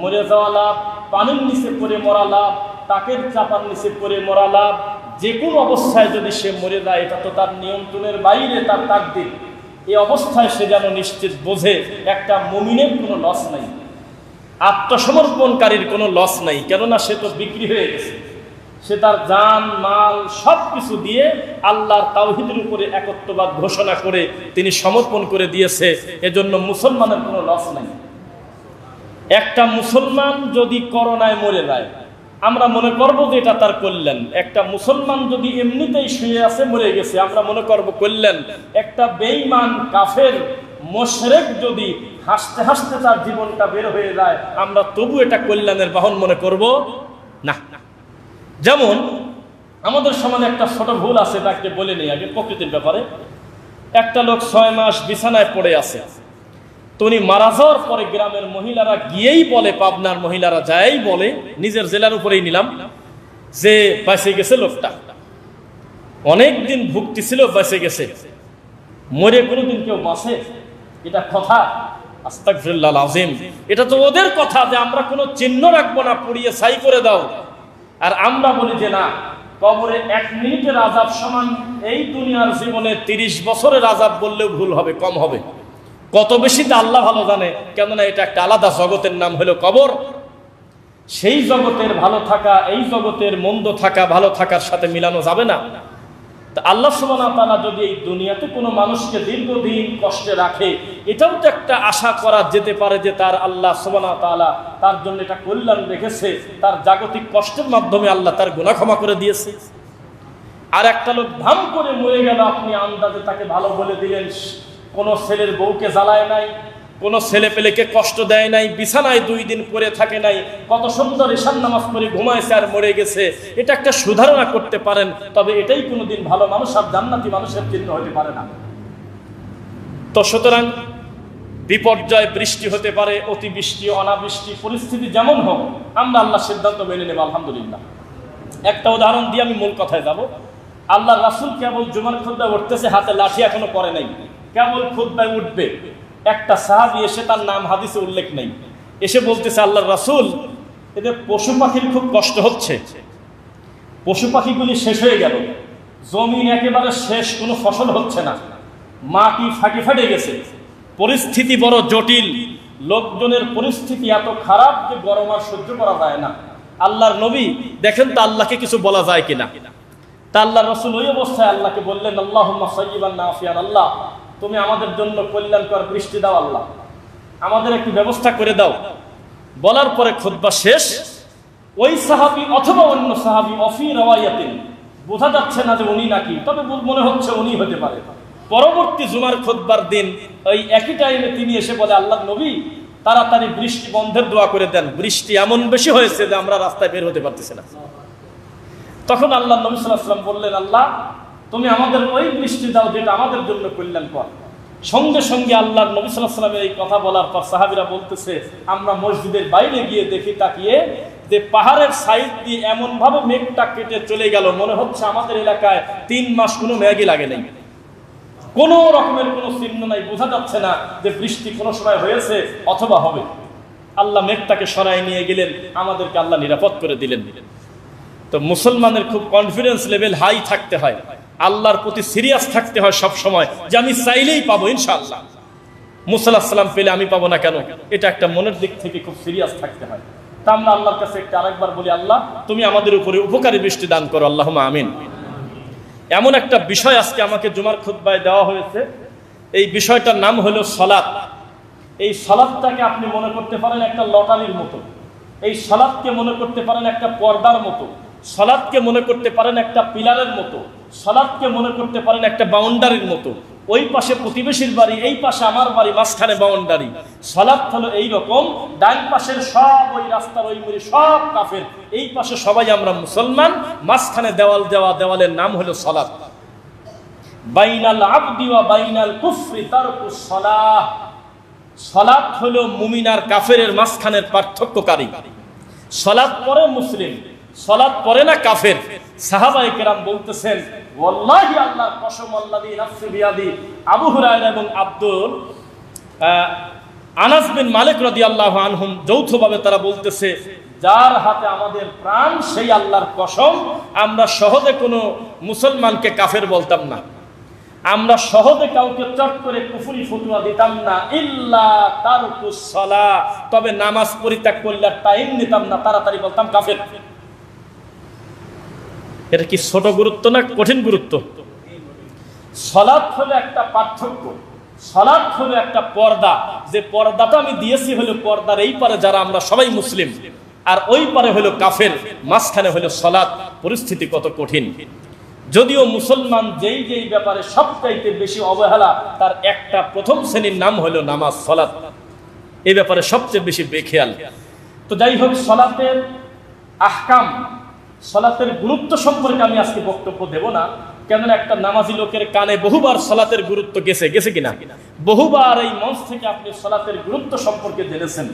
মরে যাওয়া লাভ, পানির নিচে পড়ে মরা লাভ, তাকের চাপার নিচে পড়ে মরা লাভ, যে কোনো অবস্থায় যদি সে মরে যায় এটা তো তার নিয়ন্ত্রণের বাইরে, তার তাকদীর। এই অবস্থায় সে যেন নিশ্চিত বোঝে একটা মুমিনের কোনো লস নাই, আত্মসমর্পণকারীর কোনো লস নাই, কেননা সে তো বিক্রি হয়ে গেছে। সে তার জান মাল সব কিছু দিয়ে আল্লাহর তাওহীদের উপরে একত্ববাদ ঘোষণা করে তিনি সমর্পণ করে দিয়েছে। এজন্য মুসলমানের কোনো লস নাই। একটা মুসলমান যদি করোনায় মরে যায় আমরা মনে করবো যে এটা তার কল্যাণ। একটা মুসলমান যদি এমনিতেই শুয়ে আছে মরে গেছে আমরা মনে করবো কল্যাণ। একটা বেঈমান কাফের মুশরিক যদি হাসতে হাসতে তার জীবনটা বের হয়ে যায় আমরা তবু এটা কল্যাণের বাহন মনে করব না। যেমন আমাদের সমাজে একটা ছোট ভুল আছে, তাকে বলে নেই আগে প্রকৃতির ব্যাপারে। একটা লোক 6 মাস বিছানায় পড়ে আছে, তো উনি মারা যাওয়ার পরে গ্রামের মহিলারা গিয়েই বলে, পাবনার মহিলারা যাই বলে, নিজের জেলার উপরেই নিলাম, যে বেঁচে গেছে লোকটা, অনেকদিন ভুগতি ছিল বেঁচে গেছে। মরে কোনোদিন কেউ বাঁচে? এটা কথা? আস্তাগফিরুল্লাহ আযীম। এটা তো ওদের কথা যে আমরা কোনো চিহ্ন রাখবো না, পুড়িয়ে ছাই করে দাও। আর আমরা বলি যে না, কবরে 1 মিনিটের আযাব সমান এই দুনিয়ার জীবনে 30 বছরের আযাব বললেও ভুল হবে, কম হবে। কত বেশি তা আল্লাহ ভালো জানে, কেননা এটা একটা আলাদা জগতের নাম হলো কবর। সেই জগতের ভালো থাকা এই জগতের মন্দ থাকা ভালো থাকার সাথে মিলানো যাবে না। তা আল্লাহ সুবহানাহু ওয়া তাআলা যদি এই দুনিয়াতে কোনো মানুষকে দীর্ঘদিন কষ্টে রাখে, এটাও তো একটা আশা করা যেতে পারে যে তার আল্লাহ সুবহানাহু ওয়া তাআলা তার জন্য এটা কল্যাণ রেখেছে, তার জাগতিক কষ্টের মাধ্যমে আল্লাহ তার গুনাহ ক্ষমা করে দিয়েছে। আর একটা লোক ধাম করে মরে গেল, আপনি আন্দাজে তাকে ভালো বলে দিলেন, কোনো ছেলের বউকে জ্বালায় নাই, কোনো ছেলে পেলেকে কষ্ট দেয় নাই, বিছানায় 2 দিন পড়ে থাকে নাই, কত সুন্দর ঈশান নামাজ পড়ে ঘুমাইছে আর মরে গেছে, এটা একটা সুধারণা করতে পারেন। তবে এটাই কোনোদিন ভালো মানুষ আর জান্নাতি মানুষের চিহ্ন হতে পারে না। তো সুতরাং বিপর্যয়, বৃষ্টি হতে পারে, অতিবৃষ্টি, অনাবৃষ্টি, পরিস্থিতি যেমন হোক আমরা আল্লাহর সিদ্ধান্ত মেনে নেব, আলহামদুলিল্লাহ। একটা উদাহরণ দিয়ে আমি মূল কথায় যাব। আল্লাহর রাসূল কেবল জুমার খুতবায় উঠতেছে, হাতে লাঠি এখনো পড়ে নাই, কেবল খুতবায় উঠবে। একটা সাহাবী এসে, তার নাম হাদিসে উল্লেখ নেই, এসে বলতেছে, আল্লাহর রাসূল, এদের পশু পাখির খুব কষ্ট হচ্ছে, পশু পাখিগুলি শেষ হয়ে গেল, জমিন একেবারে শেষ, কোনো ফসল হচ্ছে না, মাটি ফাটে ফাটে গেছে, পরিস্থিতি বড় জটিল, লোকজনের পরিস্থিতি এত খারাপ যে গরম আর সহ্য করা যায় না। আল্লাহর নবী দেখেন তো আল্লাহকে কিছু বলা যায় কিনা। তা আল্লাহর রাসূল ওই অবস্থায় আল্লাহকে বললেন, আল্লাহুম্মা সায়্যিবান নাফিয়ান, আল্লাহ তুমি আমাদের জন্য কল্যাণকর বৃষ্টি দাও, আল্লাহ আমাদের একটু ব্যবস্থা করে দাও। বলার পরে খুতবা শেষ। ওই সাহাবী অথবা অন্য সাহাবী, অফি রাওয়ায়াতিন, বোঝা যাচ্ছে না যে উনি নাকি, তবে মনে হচ্ছে উনি হতে পারে। পরবর্তী জুমার খুতবার দিন ওই একই টাইমে তিনি এসে বলে, আল্লাহর নবী তাড়াতাড়ি বৃষ্টি বন্ধের দোয়া করে দেন, বৃষ্টি এমন বেশি হয়েছে যে আমরা রাস্তায় বের হতে পারতেছি না। তখন আল্লাহর নবী সাল্লাল্লাহু আলাইহি ওয়াসাল্লাম বললেন, আল্লাহ তুমি আমাদের ওই বৃষ্টি দাও যেটা আমাদের জন্য কল্যাণকর। সঙ্গে সঙ্গে আল্লাহর নবী সাল্লাল্লাহু আলাইহি ওয়াসাল্লামের এই কথা বলার পর সাহাবীরা বলতেছে, আমরা মসজিদের বাইরে গিয়ে দেখি তাকিয়ে যে পাহাড়ের সাইড দিয়ে এমন ভাবে মেঘটা কেটে চলে গেল, মনে হচ্ছে আমাদের এলাকায় 3 মাস কোনো মেঘই লাগে নাই, কোনো রকমের কোনো চিহ্ন নাই, বোঝা যাচ্ছে না যে বৃষ্টি কোনো সময় হয়েছে অথবা হবে। আল্লাহ মেঘটাকে সরাই নিয়ে গেলেন, আমাদেরকে আল্লাহ নিরাপদ করে দিলেন। তো মুসলমানের খুব কনফিডেন্স লেভেল হাই থাকতে হয়, আল্লাহর প্রতি সিরিয়াস থাকতে হয় সব সময়, যে আমি চাইলেই পাবো ইনশাআল্লাহ। মুসা আলাইহিস সালাম পেলে আমি পাবো না কেন, এটা একটা মনের দিক থেকে খুব সিরিয়াস থাকতে হয়। তা আমরা আল্লাহর কাছে একটা আরেকবার বলি, আল্লাহ তুমি আমাদের উপরে উপকারী বৃষ্টি দান করো, আল্লাহুম্মা আমিন। এমন একটা বিষয় আজকে আমাকে জুমার খুতবায় দেওয়া হয়েছে, এই বিষয়টার নাম হলো সালাত। এই সালাতটাকে আপনি মনে করতে পারেন একটা লটারির মতো, এই সালাতকে মনে করতে পারেন একটা পর্দার মতো, সালাতকে মনে করতে পারেন একটা পিলারের মতো, সালাতকে মনে করতে পারেন একটা বাউন্ডারির মতো। ওই পাশে প্রতিবেশীর বাড়ি, এই পাশে আমার বাড়ি, মাঝখানে বাউন্ডারি। সালাত হলো এই রকম, ডান পাশের সব ওই রাস্তার ওই মুড়ি সব কাফের, এই পাশে সবাই আমরা মুসলমান, মাঝখানে দেওয়াল দেওয়া, দেওয়ালের নাম হলো সালাত। বাইনাল আবদি ওয়া বাইনাল কুফরি তারকুস সালাহ, সালাত হলো মুমিন আর কাফেরের মাঝখানের পার্থক্যকারী। সালাত পড়ে মুসলিম, সালাত পড়ে না কাফের। সাহাবায়ে কেরাম বলতেছেন, ওয়াল্লাহি আল্লাহর কসম, আল্লাযী নাফসি বিয়াদি, আবু হুরায়রা এবং আনাস বিন মালিক রাদিয়াল্লাহু আনহুম যৌথভাবে তারা বলতেছে, যার হাতে আমাদের প্রাণ সেই আল্লাহর কসম, আমরা সহজে কোনো মুসলমানকে কাফের বলতাম না, আমরা সহজে কাউকে চট করে কুফরি ফতোয়া দিতাম না, ইল্লা তারকুস সালাহ, তবে নামাজ পরিত্যাগ করলে টাইম নিতাম না, তাড়াতাড়ি বলতাম কাফের। এটা কি ছোট গুরুত্ব না কঠিন গুরুত্ব? সালাত হলো একটা পার্থক্য, সালাত হলো একটা পর্দা, যে পর্দাটা আমি দিয়েছি হলো পর্দার এই পারে যারা আমরা সবাই মুসলিম, আর ওই পারে হলো কাফের, মাঝখানে হলো সালাত। পরিস্থিতি কত কঠিন! যদিও মুসলমান যেই যেই ব্যাপারে সবচাইতে বেশি অবহেলা, তার একটা প্রথম শ্রেণীর নাম হলো নামাজ, সালাত। এই ব্যাপারে সবচেয়ে বেশি বেখেয়াল। তো যাই হোক, সালাতের আহকাম, সালাতের গুরুত্ব সম্পর্কে আমি আজকে বক্তব্য দেব না, কেননা একটা নামাজি লোকের কানে বহুবার সালাতের গুরুত্ব গেছে কিনা, বহুবার এই মঞ্চ থেকে আপনি সালাতের গুরুত্ব সম্পর্কে জেনেছেন।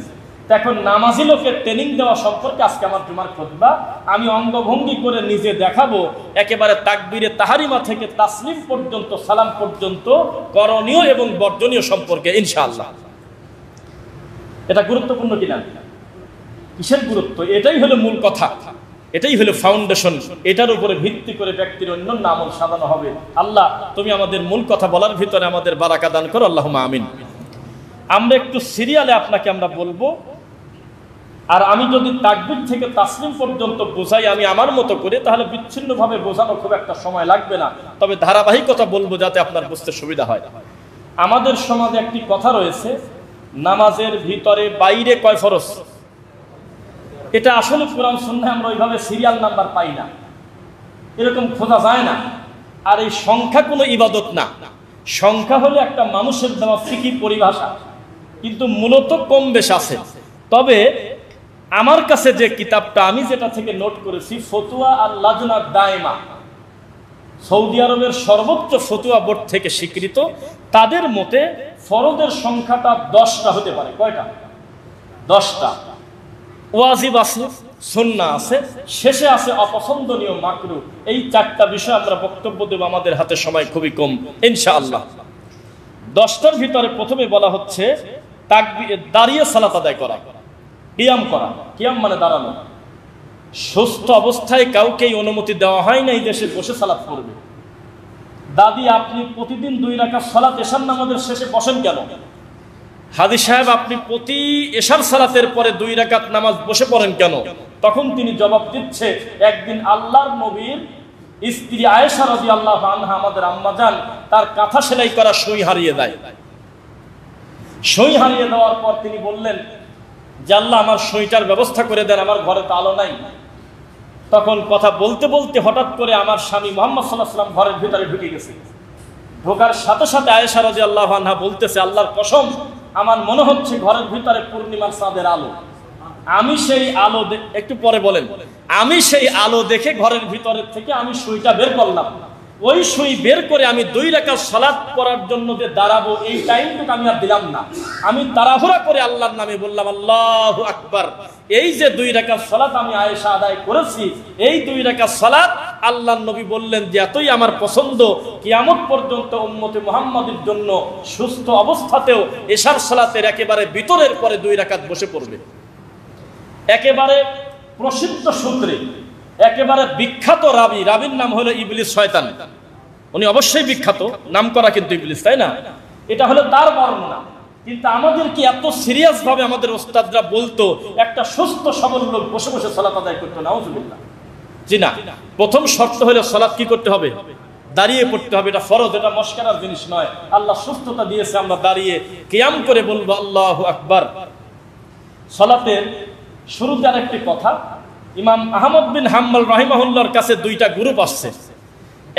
এখন নামাজি লোকের ট্রেনিং দেওয়া সম্পর্কে আজকে আমার জুমার খুতবা, আমি অঙ্গভঙ্গি করে নিজে দেখাবো, একেবারে তাকবীরে তাহারিমা থেকে তাসলিম পর্যন্ত, সালাম পর্যন্ত করণীয় এবং বর্জনীয় সম্পর্কে ইনশাআল্লাহ। এটা গুরুত্বপূর্ণ কিনা? কিসের গুরুত্ব? এটাই হলো মূল কথা, এটাই হলো ফাউন্ডেশন। এটার উপরে ভিত্তি করে ব্যক্তির অন্যান্য আমল সাজানো হবে। আল্লাহ, তুমি আমাদের মূল কথা বলার ভিতরে আমাদের বারাকা দান করো, আল্লাহুম্মা আমিন। আমরা একটু সিরিয়ালে আপনাকে আমরা বলবো, আর আমি যদি তাকবীর থেকে তাসলিম পর্যন্ত বোঝাই আমি আমার মতো করে, তাহলে বিচ্ছিন্নভাবে বোঝানো খুব একটা সময় লাগবে না, তবে ধারাবাহিকতা বলবো যাতে আপনার বুঝতে সুবিধা হয়। আমাদের সমাজে একটি কথা রয়েছে, নামাজের ভিতরে বাইরে কয় ফরজ। এটা আসলে কোরআন সুন্নাহে আমরা ওইভাবে সিরিয়াল নাম্বার পাই না, এরকম খোঁজা যায় না। আর এই সংখ্যা কোনো ইবাদত না, সংখ্যা হলো একটা মানুষের দেওয়া ফিকি পরিভাষা, কিন্তু মূলত কম বেশ আছে। তবে আমার কাছে যে কিতাবটা আমি যেটা থেকে নোট করেছি, ফতুয়া আর লাজনা দায়মা, সৌদি আরবের সর্বোচ্চ ফতুয়া বোর্ড থেকে স্বীকৃত, তাদের মতে ফরজের সংখ্যাটা 10টা হতে পারে। কয়টা? 10টা। ওয়াজিব আছে, সুন্নাহ আছে, শেষে আছে অপছন্দনীয় মাকরুহ। এই 4টা বিষয় আমরা বক্তব্য দেব, আমাদের হাতে সময় খুবই কম ইনশাআল্লাহ। 10টার ভিতরে প্রথমে বলা হচ্ছে তাকবীর, দাঁড়িয়ে সালাত আদায় করা, কিয়াম করা। কিয়াম মানে দাঁড়ানো। সুস্থ অবস্থায় কাউকেই অনুমতি দেওয়া হয় না এই দেশে বসে সালাত করবে। দাদি, আপনি প্রতিদিন 2 রাকাত সালাত এশার নামাজের শেষে বসেন কেন? হাজী সাহেব, আপনি প্রতি এশার সালাতের পরে 2 রাকাত নামাজ বসে পড়েন কেন? তখন তিনি জবাব দিচ্ছে, একদিন আল্লাহর নবীর স্ত্রী আয়েশা রাদিয়াল্লাহু আনহা, আমাদের আম্মা জান, তার কাঁথা সেলাই করা সুই হারিয়ে দেয়। সুই হারিয়ে দেওয়ার পর তিনি বললেন যে, আল্লাহ, আমার সুইটার ব্যবস্থা করে দেন, আমার ঘরে তো আলো নাই। তখন কথা বলতে বলতে হঠাৎ করে আমার স্বামী মুহাম্মদ সাল্লাল্লাহু আলাইহি ওয়াসাল্লাম ঘরের ভিতরে ঢুকে গেছে। ঢোকার সাথে সাথে আয়েশা রাদিয়াল্লাহু আনহা বলতেছে, আল্লাহর কসম, আমার মনে হচ্ছে ঘরের ভিতরে পূর্ণিমার চাঁদের আলো। আমি সেই আলো, একটু পরে বলেন, আমি সেই আলো দেখে ঘরের ভিতরের থেকে আমি সুইটা বের করলাম। ওই সুই বের করে আমি 2 রাকাত সালাত পড়ার জন্য যে দাঁড়াবো, এই টাইমটুকু আমি আর দিলাম না। আমি তাড়াহুড়া করে আল্লাহর নামে বললাম, আল্লাহু আকবার। এই যে 2 রাকাত সালাত আমি আয়েশা আদায় করেছি, এই 2 রাকাত সালাত আল্লাহর নবী বললেন যে এতই আমার পছন্দ, কিয়ামত পর্যন্ত উম্মতে মুহাম্মাদের জন্য সুস্থ অবস্থাতেও এশার সালাতের একেবারে ভিতরের পরে 2 রাকাত বসে পড়বে। একেবারে প্রসিদ্ধ সূত্রে, একেবারে বিখ্যাত রাবির নাম হলো ইবলিস শয়তান। উনি অবশ্যই বিখ্যাত, নাম করা কিন্তু ইবলিস, তাই না? এটা হলো তার বর্ণনা। কিন্তু আমাদের কি এত সিরিয়াস ভাবে আমাদের ওস্তাদরা বলতো একটা সুস্থ সবল লোক বসে বসে সালাত আদায় করতে? নাউজুবিল্লাহ। জি না, প্রথম শর্ত হলো সালাত কি করতে হবে? দাঁড়িয়ে পড়তে হবে। এটা ফরজ, এটা মশকারার জিনিস নয়। আল্লাহ সুস্থতা দিয়েছে, আমরা দাঁড়িয়ে কিয়াম করে বলবো আল্লাহু আকবার। সালাতের শুরুতে আরেকটি কথা, ইমাম আহমদ বিন হাম্বল রাহিমাহুল্লাহর কাছে 2টা গ্রুপ আসছে।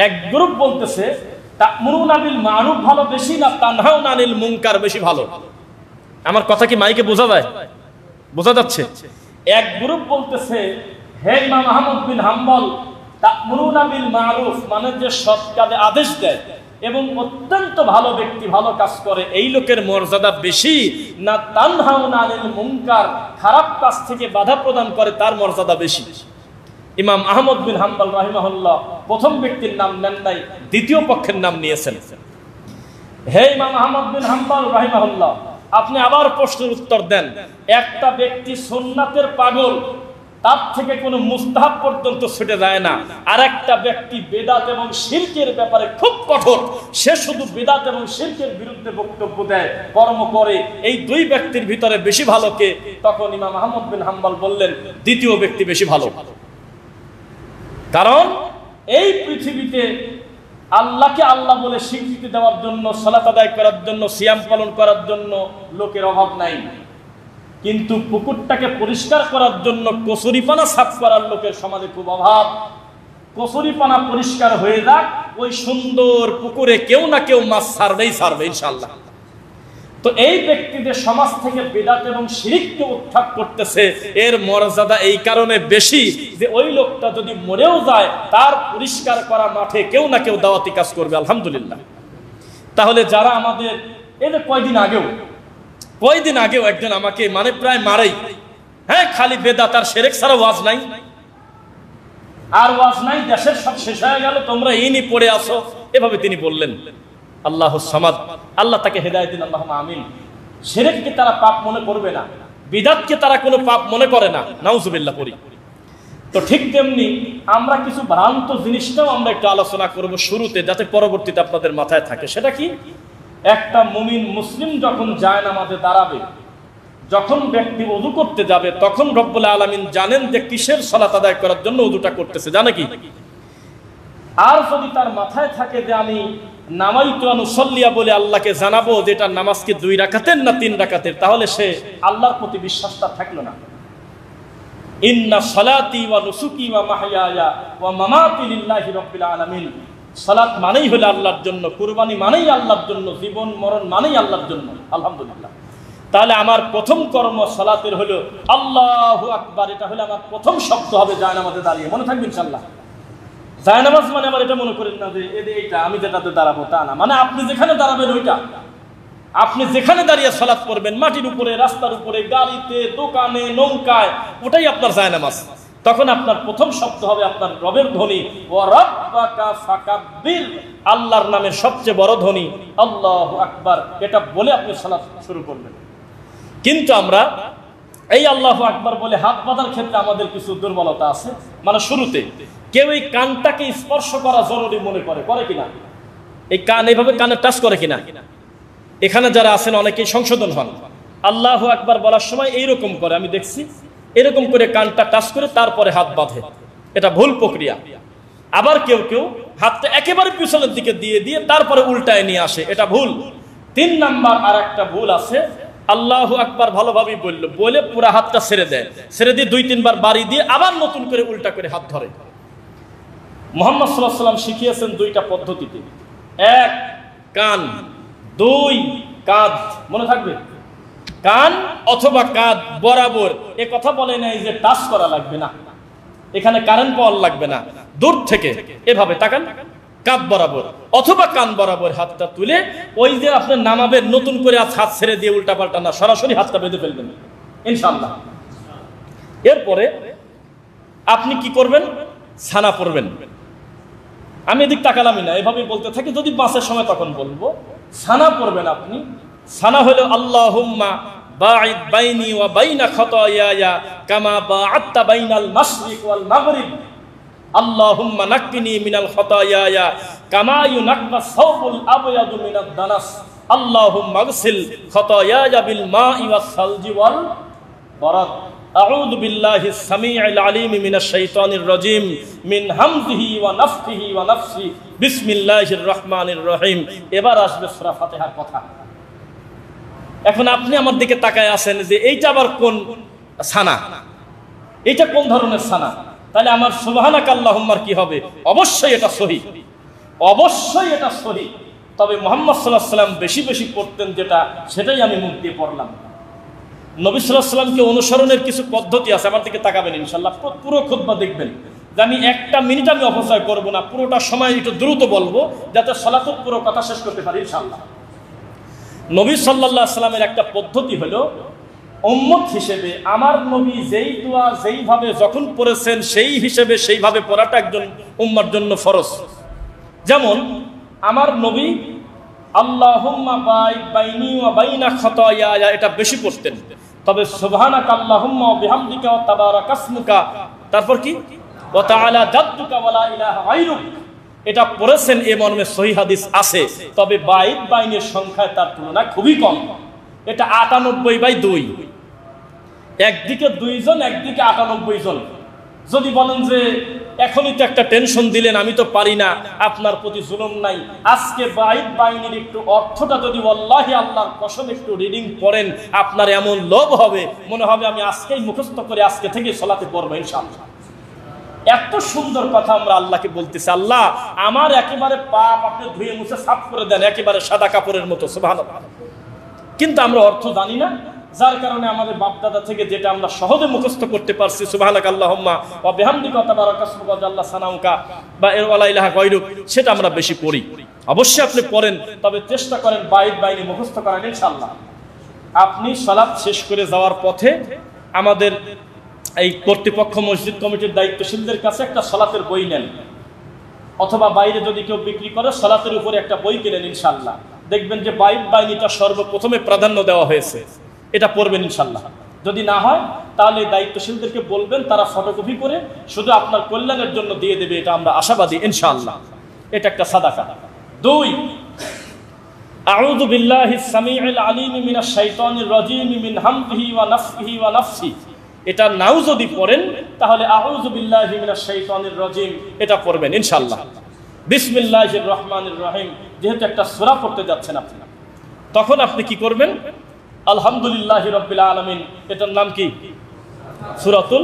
এক গ্রুপ বলতেছে তা'মুরুনা বিল মা'রুফ ভালো বেশি না তানহাউনা আনিল মুনকার বেশি ভালো? আমার কথা কি মাইকে বোঝা যায়? বোঝা যাচ্ছে? এক গ্রুপ বলতেছে, হে ইমাম আহমদ বিন হাম্বল, তা'মুরুনা বিল মা'রুফ মানে যে সৎ কাজে আদেশ দেয় এবং অত্যন্ত ভালো ব্যক্তি ভালো কাজ করে, এই লোকের মর্যাদা বেশি না তানহাউনা আনিল মুনকার খারাপ কাজ থেকে বাধা প্রদান করে তার মর্যাদা বেশি? ইমাম আহমদ বিন হাম্বল রাহিমাহুল্লাহ প্রথম ব্যক্তির নাম নেন নাই, দ্বিতীয় পক্ষের নাম নিয়েছেন। হে ইমাম আহমদ বিন হাম্বল রাহিমাহুল্লাহ, আপনি আবার প্রশ্নের উত্তর দেন, একটা ব্যক্তি সুন্নাতের পাগল, তার থেকে কোনো মুস্তাহাব পর্যন্ত ছুটে যায় না, আর একটা ব্যক্তি বেদাত এবং শিরকের ব্যাপারে খুব কঠোর, সে শুধু বেদাত এবং শিরকের বিরুদ্ধে বক্তব্য দেয়, কর্ম করে, এই দুই ব্যক্তির ভিতরে বেশি ভালো কে? তখন ইমাম আহমদ বিন হাম্বল বললেন, দ্বিতীয় ব্যক্তি বেশি ভালো। কারণ এই পৃথিবীতে আল্লাহকে আল্লাহ বলে স্বীকৃতি দেওয়ার জন্য, সালাত আদায় করার জন্য, সিয়াম পালন করার জন্য লোকের অভাব নাই, কিন্তু পুকুরটাকে পরিষ্কার করার জন্য কচুরিপানা সাফ করার লোকের সমাজে খুব অভাব। কচুরিপানা পরিষ্কার হয়ে যাক, ওই সুন্দর পুকুরে কেউ না কেউ মাছ ছাড়বেই ছাড়বে ইনশাআল্লাহ। তো এই ব্যক্তিদের সমাজ থেকে বিদআত এবং শিরককে উৎখাত করতেছে, এর মর্যাদা এই কারণে বেশি যে ওই লোকটা যদি মরেও যায়, তার পরিষ্কার করা মাঠে কেউ না কেউ দাওয়াতি কাজ করবে, আলহামদুলিল্লাহ। তাহলে যারা আমাদের এই যে কয়দিন আগেও একজন আমাকে মানে প্রায় মারেই, হ্যাঁ খালি বেদাত আর শিরক ছাড়া ওয়াজ নাই, আর ওয়াজ নাই, দেশের সব শেষ হয়ে গেল, তোমরা ইনি পড়ে আসো, এভাবে তিনি বললেন। আল্লাহুস সামাদ, আল্লাহ তাকে হেদায়েত দিন, আল্লাহুম্মা আমিন। শিরককে তারা পাপ মনে করবে না, বিদআতকে তারা কোনো পাপ মনে করে না, নাউজুবিল্লাহ পড়ি। তো ঠিক তেমনি আমরা কিছু ভ্রান্ত জিনিসটাও আমরা একটু আলোচনা করব শুরুতে, যাতে পরবর্তীতে আপনাদের মাথায় থাকে। সেটা কি? একটা মুমিন মুসলিম যখন জায়নামাজে দাঁড়াবে, যখন ব্যক্তি ওযু করতে যাবে, তখন রব্বুল আলামিন জানেন যে কিসের সালাত আদায় করার জন্য ওযুটা করতেছে, জানে কি? আর যদি তার মাথায় থাকে যে আমি নামাইতু আন উসাল্লিয়া বলে আল্লাহকে জানাবো যে এটা নামাজ কি 2 রাকাতের না 3 রাকাতের, তাহলে সে আল্লাহর প্রতি বিশ্বাসটা থাকলো না। ইন্না সালাতি ওয়া নুসুকি ওয়া মাহইয়ায়া ওয়া মামাতি লিল্লাহি রাব্বিল আলামিন। সালাত মানেই হলো আল্লাহর জন্য, কুরবানি মানেই আল্লাহর জন্য, জীবন মরণ মানেই আল্লাহর জন্য, আলহামদুলিল্লাহ। তাহলে আমার প্রথম কর্ম সালাতের হলো আল্লাহু আকবার, এটা হলো আমার প্রথম শব্দ হবে জায়নামাজে দাঁড়িয়ে, মনে থাকবে ইনশাআল্লাহ। জায়নামাজ মানে আবার এটা মনে করেন না যে এইটা আমি যেটাতে দাঁড়াবো, তা না। মানে আপনি যেখানে দাঁড়াবেন ওইটা, আপনি যেখানে দাঁড়িয়ে সালাত করবেন, মাটির উপরে, রাস্তার উপরে, গাড়িতে, দোকানে, নৌকায়, ওটাই আপনার জায়নামাজ। তখন আপনার প্রথম শব্দ হবে আপনার রবের ধ্বনি, ওয়া রাব্বাকা ফাকাব্বির, আল্লাহর নামের সবচেয়ে বড় ধ্বনি আল্লাহু আকবার, এটা বলে আপনি সালাত শুরু করবেন। কিন্তু আমরা এই আল্লাহু আকবার বলে হাত বাঁধার ক্ষেত্রে আমাদের কিছু দুর্বলতা আছে। মানে শুরুতে কেউ এই কানটাকে স্পর্শ করা জরুরি মনে করে কিনা? এই কান এইভাবে কানে টাচ করে কিনা? এখানে যারা আছেন অনেকেই সংশোধন হন, আল্লাহু আকবার বলার সময় এইরকম করে, আমি দেখছি এরকম করে কানটা টাচ করে তারপরে হাত বাঁধে, এটা ভুল প্রক্রিয়া। আবার কেউ হাতটা একেবারে পিছনের দিকে দিয়ে তারপরে উল্টায় নিয়ে আসে, এটা ভুল। 3 নাম্বার আর একটা ভুল আছে, আল্লাহু আকবার ভালোভাবে বলে পুরা হাতটা ছেড়ে দেয়, ছেড়ে দিয়ে 2-3 বার বাড়ি দিয়ে আবার নতুন করে উল্টা করে হাত ধরে। মুহাম্মদ সাল্লাল্লাহু আলাইহি ওয়াসাল্লাম শিখিয়েছেন 2টা পদ্ধতিতে, 1 কান, 2 কাঁধ, মনে থাকবে, কান অথবা কাঁধ বরাবর। এ কথা বলে নাই যে টাচ করা লাগবে না, এখানে কারেন্ট পাওয়ার লাগবে না, দূর থেকে এভাবে তাকান, কাঁধ বরাবর অথবা কান বরাবর হাতটা তুলে, ওই যে আপনি নামাবেন নতুন করে হাত ছেড়ে দিয়ে উল্টা পাল্টা না, সরাসরি হাতটা বেঁধে ফেলবেন ইনশাআল্লাহ। এরপরে আপনি কি করবেন? ছানা পড়বেন। আমি এদিক তাকালামই না, এভাবেই বলতে থাকি, যদি বাসের সময় তখন বলবো। ছানা পড়বেন আপনি। ছানা হলো আল্লাহুম্মা বাঈদ বাইনি ওয়া বাইনা খাতায়ায়া কামা বাআদতা বাইনাল মাশরিক ওয়াল মাগরিব, আল্লাহুম্মা নাক্কিনি মিনাল খাতায়ায়া কামা ইউনাক্কাস সাওবুল আবয়াদু মিনাদ দানাস, আল্লাহুম্মা আগসিল খাতায়ায়া বিল মাই ওয়াস সালজি ওয়াল বারাদ, আউযু বিল্লাহিস সামিউল আলিম মিনাশ শাইতানির রাজিম মিন হামজিহি ওয়া নাফখিহি ওয়া নাফসি, বিসমিল্লাহির রহমানির রহিম। এবার আসবে সূরা ফাতিহার কথা। এখন আপনি আমার দিকে তাকায় আছেন যে এইটা আবার কোন ছানা, এইটা কোন ধরনের ছানা? তাহলে আমার সুবহানাকা আল্লাহুম্মার কি হবে? অবশ্যই এটা সহিহ, অবশ্যই এটা সহিহ। তবে মুহাম্মদ সাল্লাল্লাহু আলাইহি ওয়াসাল্লাম বেশি পড়তেন যেটা, সেটাই আমি মুখ দিয়ে পড়লাম। নবী সাল্লাল্লাহু আলাইহি ওয়াসাল্লামকে অনুসরণের কিছু পদ্ধতি আছে, আমার দিকে তাকাবেন ইনশাআল্লাহ, পুরো খুতবা দেখবেন। যে আমি 1টা মিনিট আমি অপচয় করব না, পুরোটা সময় একটু দ্রুত বলবো যাতে সালাতুর পুরো কথা শেষ করতে পারি ইনশাআল্লাহ। নবী সাল্লাল্লাহু আলাইহি ওয়াসাল্লামের একটা পদ্ধতি হলো, উম্মত হিসেবে আমার নবী যেই দোয়া যেইভাবে যখন পড়েছেন সেই হিসেবে সেইভাবে পড়াটা একজন উম্মার জন্য ফরজ। যেমন আমার নবী আল্লাহুম্মা বাইদ বাইনি ওয়া বাইনা খাতায়া, এটা বেশি পড়তেন। তবে সুবহানাকা আল্লাহুম্মা ওয়া বিহামদিকা ওয়া তাবারাকাসমুকা, তারপর কি ওয়া তাআলা জাদ্দুকা ওয়া লা ইলাহা গায়রুক, এটা পড়েছেন। এ মর্মে সহিহ হাদিস আছে। তবে বাইদ বাইনের সংখ্যায় তার তুলনা খুবই কম। এটা 98/2, একদিকে 2 জন, একদিকে 98 জন। যদি বলেন যে এখনই তো একটা টেনশন দিলেন, আমি তো পারি না, আপনার প্রতি জুলুম নাই। আজকে বাইদ বাইনের একটু অর্থটা যদি ওয়াল্লাহি আল্লাহর কসম একটু রিডিং পড়েন, আপনার এমন লোভ হবে, মনে হবে আমি আজকেই মুখস্থ করে আজকে থেকে সালাতে পড়বো ইনশাআল্লাহ। এত সুন্দর কথা আমরা আল্লাহকে বলতেছি, আল্লাহ আমার একেবারে পাপ আপনি ধুয়ে মুছে সাফ করে দেন, একেবারে সাদা কাপড়ের মতো, সুবহানাল্লাহ। কিন্তু আমরা অর্থ জানি না, যার কারণে আমাদের বাপদাদা থেকে যেটা আমরা সহজে মুখস্থ করতে পারছি, সুবহানাকা আল্লাহুম্মা ওয়া বিহামদিকা ওয়া তাবারাকাসমুকা ওয়া জাল্লা সানাউকা বা ওয়া ইলাহা গায়রুক, সেটা আমরা বেশি পড়ি। অবশ্যই আপনি পড়েন, তবে চেষ্টা করেন বাইদ বাইনি মুখস্থ করেন ইনশাআল্লাহ। আপনি সালাত শেষ করে যাওয়ার পথে আমাদের এই কর্তৃপক্ষ মসজিদ কমিটির দায়িত্বশীলদের কাছে একটা সালাতের বই নেন, অথবা বাইরে যদি কেউ বিক্রি করে সালাতের উপরে একটা বই কিনেন ইনশাআল্লাহ। দেখবেন যে বাইদ বাইনিটা সর্বপ্রথমে প্রাধান্য দেওয়া হয়েছে, এটা পড়বেন ইনশাআল্লাহ। যদি না হয় তাহলে দায়িত্বশীলদেরকে বলবেন, তারা ফটোকপি করে শুধু আপনার কল্যাণের জন্য দিয়ে দেবে, এটা আমরা আশাবাদী ইনশাআল্লাহ। এটা একটা সাদাকা। 2, আউযু বিল্লাহিস সামিউল আলিম মিনাশ শাইতানির রাজীম মিন হামজিহি ওয়া নাফসিহি ওয়া নাফসি, এটা নাও যদি পড়েন তাহলে আউযু বিল্লাহি মিনাশ শাইতানির রাজীম এটা পড়বেন ইনশাআল্লাহ। বিসমিল্লাহির রহমানির রহিম, যেহেতু একটা সূরা পড়তে যাচ্ছেন আপনি, তখন আপনি কি করবেন? আলহামদুলিল্লাহি রাব্বিল আলামিন, এটার নাম কি? সূরাতুল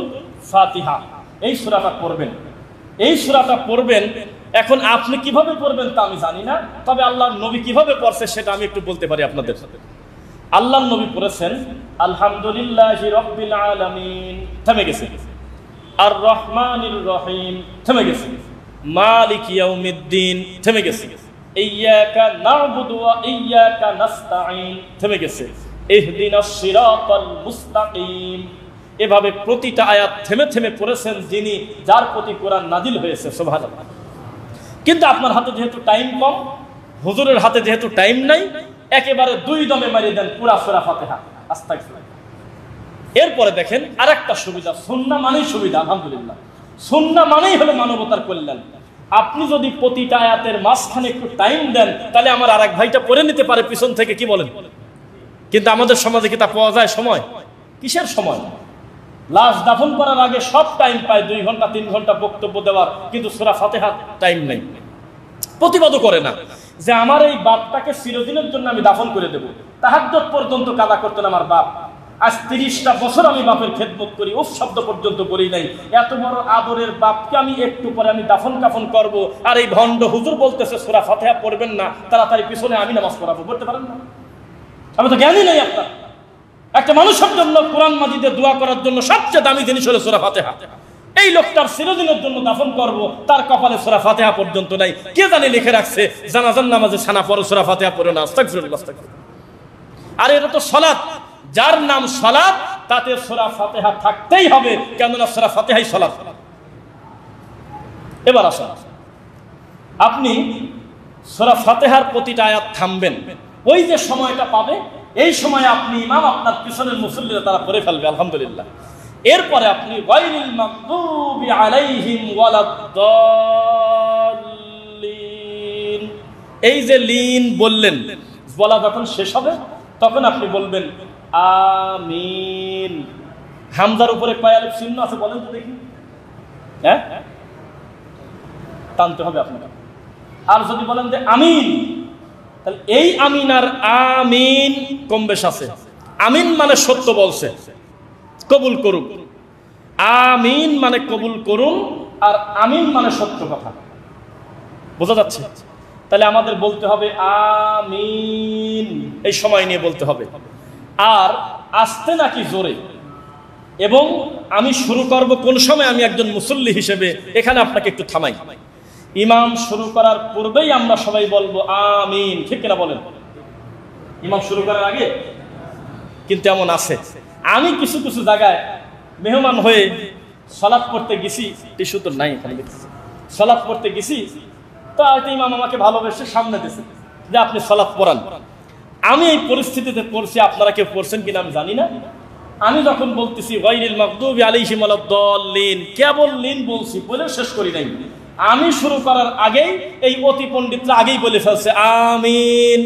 ফাতিহা। এই সূরাটা পড়বেন, এই সূরাটা পড়বেন। এখন আপনি কিভাবে পড়বেন তা আমি জানি না, তবে আল্লাহর নবী কিভাবে পড়ছে সেটা আমি একটু বলতে পারি আপনাদের সাথে। আল্লাহর নবী পড়েছেন আলহামদুলিল্লাহি রাব্বিল আলামিন, থেমে গেছে। আর রহমানির রহিম, থেমে গেছে। মালিক ইয়াউমিদ্দিন, থেমে গেছে। ইয়্যাকা না'বুদু ওয়া ইয়্যাকা নাস্তাঈন, থেমে গেছে। ইহদিনাস সিরাতাল মুস্তাকিম। এভাবে প্রতিটা আয়াত থেমে থেমে পড়েছেন যিনি, যার প্রতি কোরআন নাজিল হয়েছে, সুবহানাল্লাহ। কিন্তু আপনার হাতে যেহেতু টাইম কম, হুজুরের হাতে যেহেতু টাইম নাই, একেবারে 2 দমে মারিয়ে দেন পুরা সূরা ফাতিহা, আস্তাগফিরুল্লাহ। এরপরে দেখেন আরেকটা সুবিধা, সুন্নাহ মানেই সুবিধা। আলহামদুলিল্লাহ, সুন্নাহ মানেই হলো মানবতার কল্যাণ। আপনি যদি প্রতিটা আয়াতের মাঝখানে একটু টাইম দেন, তাহলে আমার আরেক ভাইটা পড়ে নিতে পারে পিছন থেকে, কি বলেন? কিন্তু আমাদের সমাজে কি তা পাওয়া যায়? সময় কিসের সময়? লাশ দাফন করার আগে সব টাইম পায়, 2 ঘন্টা 3 ঘন্টা বক্তব্য দেওয়ার, কিন্তু সূরা ফাতিহার টাইম নাই। প্রতিবাদও করে না যে আমার এই বাপটাকে চিরদিনের জন্য আমি দাফন করে দেব। তাহাজ্জুদ পর্যন্ত কাদা করতেন আমার বাপ, আজ 30টা বছর আমি বাপের খেদমত করি, উফ শব্দ পর্যন্ত করি নাই। এত বড় আদরের বাপকে আমি একটু পরে আমি দাফন কাফন করব, আর এই ভণ্ড হুজুর বলতেছে সূরা ফাতিহা পড়বেন না, তাড়াতাড়ি পিছনে আমি নামাজ পড়াবো। বলতে পারেন না? আমি তো জ্ঞানই নেই আপনার। একটা মানুষের জন্য কোরআন মাজিদে দোয়া করার জন্য সবচেয়ে দামি জিনিস হলো সূরা ফাতিহা। এই লোকটার চিরদিনের জন্য দাফন করব, তার কপালে সূরা ফাতিহা পর্যন্ত নাই। কে জানে লিখে রাখছে জানাজার নামাজে ছানা পড়ো, সূরা ফাতিহা পড়ো না, আস্তাগফিরুল্লাহ আস্তাগফিরুল্লাহ। আর এটা তো সালাত, যার নাম সালাত তাতে সূরা ফাতিহা থাকতেই হবে, কেননা সূরা ফাতিহাই সালাত। এবার আসুন, আপনি সূরা ফাতিহার প্রতিটা আয়াত থামবেন, ওই যে সময়টা পাবে, এই সময় আপনি ইমাম, আপনার পিছনের মুসল্লিরা তারা পড়ে ফেলবে আলহামদুলিল্লাহ। এরপরে আপনি গায়রিল মাগদুবি আলাইহিম ওয়ালাদ-দাল্লিন, এই যে লিন বললেন, বলা যখন শেষ হবে তখন আপনি বলবেন আমিন। হামজার উপরে কয় আলিফ চিহ্ন আছে বলেন তো দেখি? হ্যাঁ, টানতে হবে আপনাকে। আর যদি বলেন যে আমিন, তাহলে এই আমিন আর আমিন কম বেশ আছে। আমিন মানে সত্য বলছে, কবুল করুন। আমিন মানে কবুল করুন, আর আমিন মানে সত্য কথা। বোঝা যাচ্ছে? তাহলে আমাদের বলতে হবে আমিন, এই সময় নিয়ে বলতে হবে। আর আস্তে নাকি জোরে, এবং আমি শুরু করব কোন সময়, আমি একজন মুসল্লি হিসেবে এখানে আপনাকে একটু থামাই। ইমাম শুরু করার পূর্বেই আমরা সবাই বলবো আমিন, ঠিক কিনা বলেন? ইমাম শুরু করার আগে। কিন্তু এমন আছে, আমি কিছু কিছু জায়গায় মেহমান হয়ে সালাত পড়তে গেছি, টিস্যু তো নাই, সালাত পড়তে গেছি, তো হয়তো ইমাম আমাকে ভালোবেসে সামনে দিয়েছে, যে আপনি সালাত পড়ান। আমি এই পরিস্থিতিতে পড়ছি, আপনারা কেউ পড়ছেন কিনা আমি জানি না। আমি যখন বলতেছি গায়রিল মাগদুবি আলাইহিম ওয়ালাদ-দাল্লিন, কেবল লিন বলছি, বলে শেষ করি নাই। আমি শুরু করার আগেই এই অতি পণ্ডিতরা আগেই বলে ফেলছে আমিন।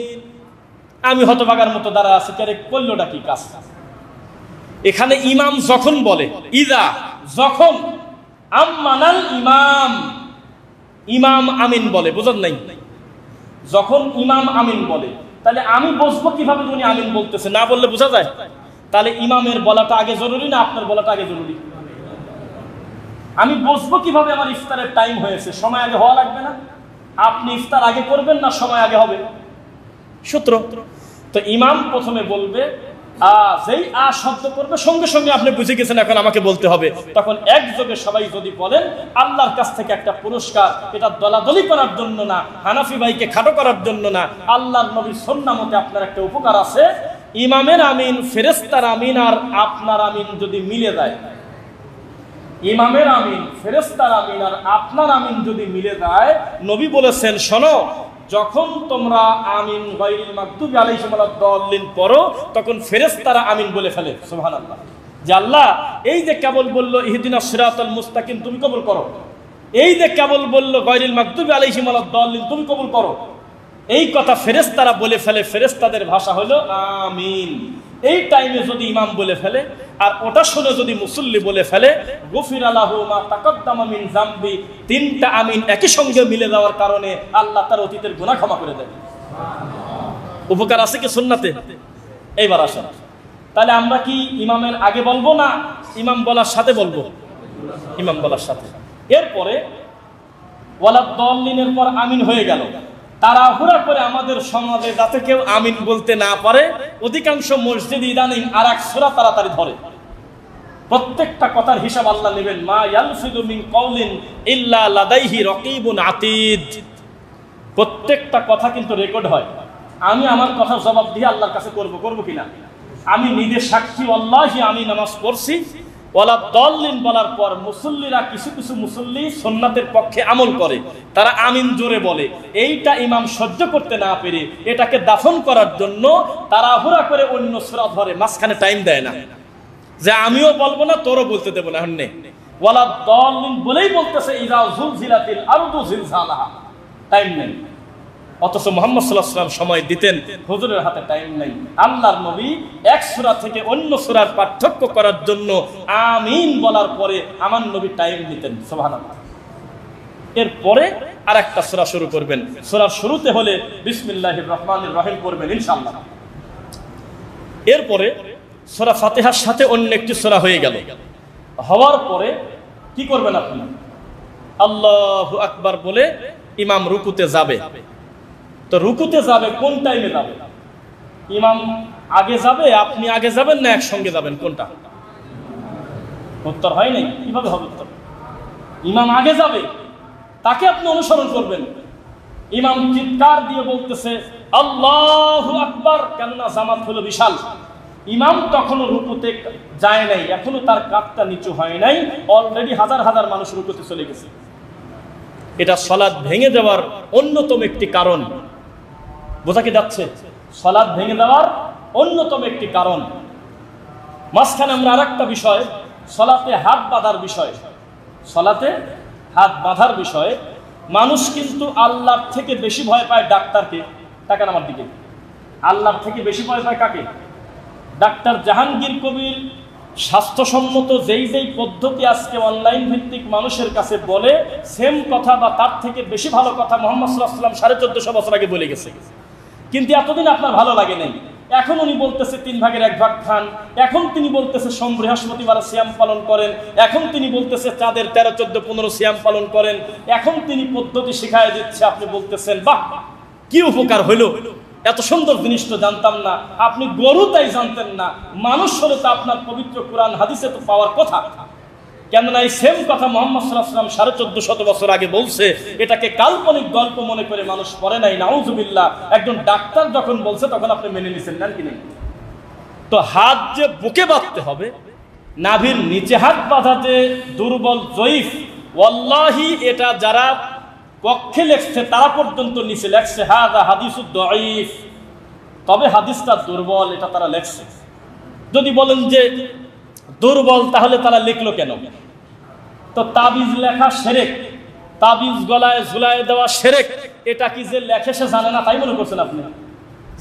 আমি হতভাগার মতো দাঁড়া আছি, কে করলোটা কি কাজ? এখানে ইমাম যখন বলে, ইদা যখন আম্মানাল ইমাম, ইমাম আমিন বলে, বুঝেন নাই? যখন ইমাম আমিন বলে, তাহলে আমি বুঝবো কিভাবে উনি আমিন বলতেছে? না বললে বোঝা যায়? তাহলে ইমামের বলাটা আগে জরুরি না আপনার বলাটা আগে জরুরি? আমি বুঝবো কিভাবে আমার ইফতারের টাইম হয়েছে? সময় আগে হওয়া লাগবে না? আপনি ইফতার আগে করবেন না সময় আগে হবে? সূত্র তো ইমাম প্রথমে বলবে, যেই শব্দ করবে সঙ্গে সঙ্গে আপনি বুঝে গেছেন এখন আমাকে বলতে হবে। তখন একযোগে সবাই যদি বলেন, আল্লাহর কাছ থেকে একটা পুরস্কার, এটা দলাদলি করার জন্য না, হানাফি ভাইকে খাটো করার জন্য না, আল্লাহর নবীর সুন্নাহ মতে আপনার একটা উপকার আছে। ইমামের আমিন, ফেরেশতার আমিন আর আপনার আমিন যদি মিলে যায়, ইমামের আমিন, ফেরেশতার আমিন আর আপনার আমিন যদি মিলে যায়, নবী বলেছেন শোনো, যখন তোমরা আমিন গায়রিল মাগদুবি আলাইহিম ওয়ালাদ-দাল্লিন পড়ো, তখন ফেরেশতারা আমিন বলে ফেলে সুবহানাল্লাহ, যে আল্লাহ এই যে কেবল বললো ইহদিনাস সিরাতাল মুস্তাকিম, তুমি কবুল করো। এই যে কেবল বললো গায়রিল মাগদুবি আলাইহিম ওয়ালাদ-দাল্লিন, তুমি কবুল করো। এই কথা ফেরেশতারা বলে ফেলে, ফেরেশতাদের ভাষা হলো আমিন। এই টাইমে যদি ইমাম বলে ফেলে আর ওটা শুনে যদি মুসল্লি বলে ফেলে, গফিরা লাহু মা তাকাদ্দামা মিন যামবি, তিনটা আমিন একই সঙ্গে মিলে যাওয়ার কারণে আল্লাহ তার অতীতের গুনাহ ক্ষমা করে দেন। উপকার আছে কি সুন্নাতে? এইবার আসেন, তাহলে আমরা কি ইমামের আগে বলবো না ইমাম বলার সাথে বলবো? ইমাম বলার সাথে। এরপরে ওয়ালাদ-দাল্লিনের পর আমিন হয়ে গেল। তাড়াহুড়া করে আমাদের সমাজে যাতে কেউ আমিন বলতে না পারে, অধিকাংশ মসজিদ ইদানিং আর এক সূরা তাড়াতাড়ি ধরে। প্রত্যেকটা কথার হিসাব আল্লাহ নেবেন, মা ইয়ালফিযু মিন কাওলিন ইল্লা লাদাইহি রাকীবুন আতীদ। প্রত্যেকটা কথা কিন্তু রেকর্ড হয়। আমি আমার কথার জবাব দিয়ে আল্লাহর কাছে করব কিনা? আমি নিজে সাক্ষী, আল্লাহি আমি নামাজ পড়ছি, ওয়ালাদ-দাল্লিন বলার পর মুসল্লিরা কিছু কিছু মুসল্লি সুন্নাতের পক্ষে আমল করে, তারা আমিন জোরে বলে। এইটা ইমাম সহ্য করতে না পেরে এটাকে দাফন করার জন্য তাড়াহুড়া করে অন্য সূরা ধরে, মাঝখানে টাইম দেয় না, যে আমিও বলবো না তোরও বলতে দেবো না। হন্নে ওয়ালাদ-দাল্লিন বলেই বলতেছে ইযা যুলজিলাতিল আরদু জিলজালাহা, টাইম নেই। অথচ মুহাম্মদ সাল্লাল্লাহু আলাইহি ওয়াসাল্লাম সময় দিতেন, হুজুরের হাতে টাইম নাই। আল্লাহর নবী এক সূরা থেকে অন্য সূরার পার্থক্য করার জন্য আমিন বলার পরে আমার নবী টাইম দিতেন সুবহানাল্লাহ। এরপরে আরেকটা সূরা শুরু করবেন। সূরার শুরুতে হলে বিসমিল্লাহির রহমানির রহিম পড়বেন ইনশাআল্লাহ। এরপরে সূরা ফাতিহার সাথে অন্য একটি সূরা হয়ে গেল। হওয়ার পরে কি করবেন আপনি? আল্লাহু আকবার বলে ইমাম রুকুতে যাবে। তো রুকুতে যাবে কোন টাইমে যাবে? ইমাম আগে যাবে, আপনি আগে যাবেন না একসঙ্গে যাবেন? কোনটা? উত্তর হয় নাই। কিভাবে হবে উত্তর? ইমাম আগে যাবে, তাকে আপনি অনুসরণ করবেন। ইমাম চিৎকার দিয়ে বলতেছে আল্লাহু আকবার, কেননা জামাত হলো বিশাল। ইমাম তখনও রুকুতে যায় নাই, এখনো তার কাঁধটা নিচু হয় নাই, অলরেডি হাজার হাজার মানুষ রুকুতে চলে গেছে। এটা সালাত ভেঙে যাওয়ার অন্যতম একটি কারণ। বোঝা কি যাচ্ছে? সালাত ভেঙে যাওয়ার অন্যতম একটি কারণ। মাঝখানে আমরা আরেকটা বিষয়, সালাতে হাত বাঁধার বিষয়। সালাতে হাত বাঁধার বিষয়ে মানুষ কিন্তু আল্লাহর থেকে বেশি ভয় পায় ডাক্তারকে। তাকান আমার দিকে। আল্লাহর থেকে বেশি ভয় পায় কাকে? ডাক্তার জাহাঙ্গীর কবির স্বাস্থ্যসম্মত যেই পদ্ধতি আজকে অনলাইন ভিত্তিক মানুষের কাছে বলে, সেম কথা বা তার থেকে বেশি ভালো কথা মুহাম্মদ সাল্লাল্লাহু আলাইহি ওয়াসাল্লাম 1450 বছর আগে বলে গেছে। কিন্তু এতদিন আপনার ভালো লাগে নাই। এখন উনি বলতেছে 3 ভাগের 1 ভাগ খান, এখন তিনি বলতেছে সোম বৃহস্পতিবার সিয়াম পালন করেন, এখন তিনি বলতেছে চাঁদের 13, 14, 15 সিয়াম পালন করেন, এখন তিনি পদ্ধতি শিখায় দিচ্ছে, আপনি বলতেছেন বাহ কি উপকার হইলো, এত সুন্দর জিনিস তো জানতাম না। আপনি গরু তাই জানতেন না, মানুষ হলে তো আপনার পবিত্র কোরআন হাদিসে তো পাওয়ার কথা। কেননা এই সেম কথা মুহাম্মদ সাল্লাল্লাহু আলাইহি ওয়াসাল্লাম 1450 বছর আগে বলছে, এটাকে কাল্পনিক গল্প মনে করে মানুষ পড়ে নাই। নাউজুবিল্লাহ। একজন ডাক্তার যখন বলছে তখন আপনি মেনে নিছেন, না কি নেই? তো হাত যে বুকে বাঁধতে হবে, নাভির নিচে হাত বাঁধা যে দুর্বল জয়ীফ, ওয়াল্লাহি এটা যারা পক্ষে লেখছে তারা পর্যন্ত নিচে লেখছে হাদা হাদিসুদ দাঈফ, তবে হাদিসটা দুর্বল, এটা তারা লেখছে। যদি বলেন যে দুর্বল, তাহলে তারা লিখলো কেন? তো তাবিজ লেখা শিরক, তাবিজ গলায় ঝুলায় দেওয়া শিরক, এটা কি যে লেখে সে জানে না তাই মনে করছেন আপনি?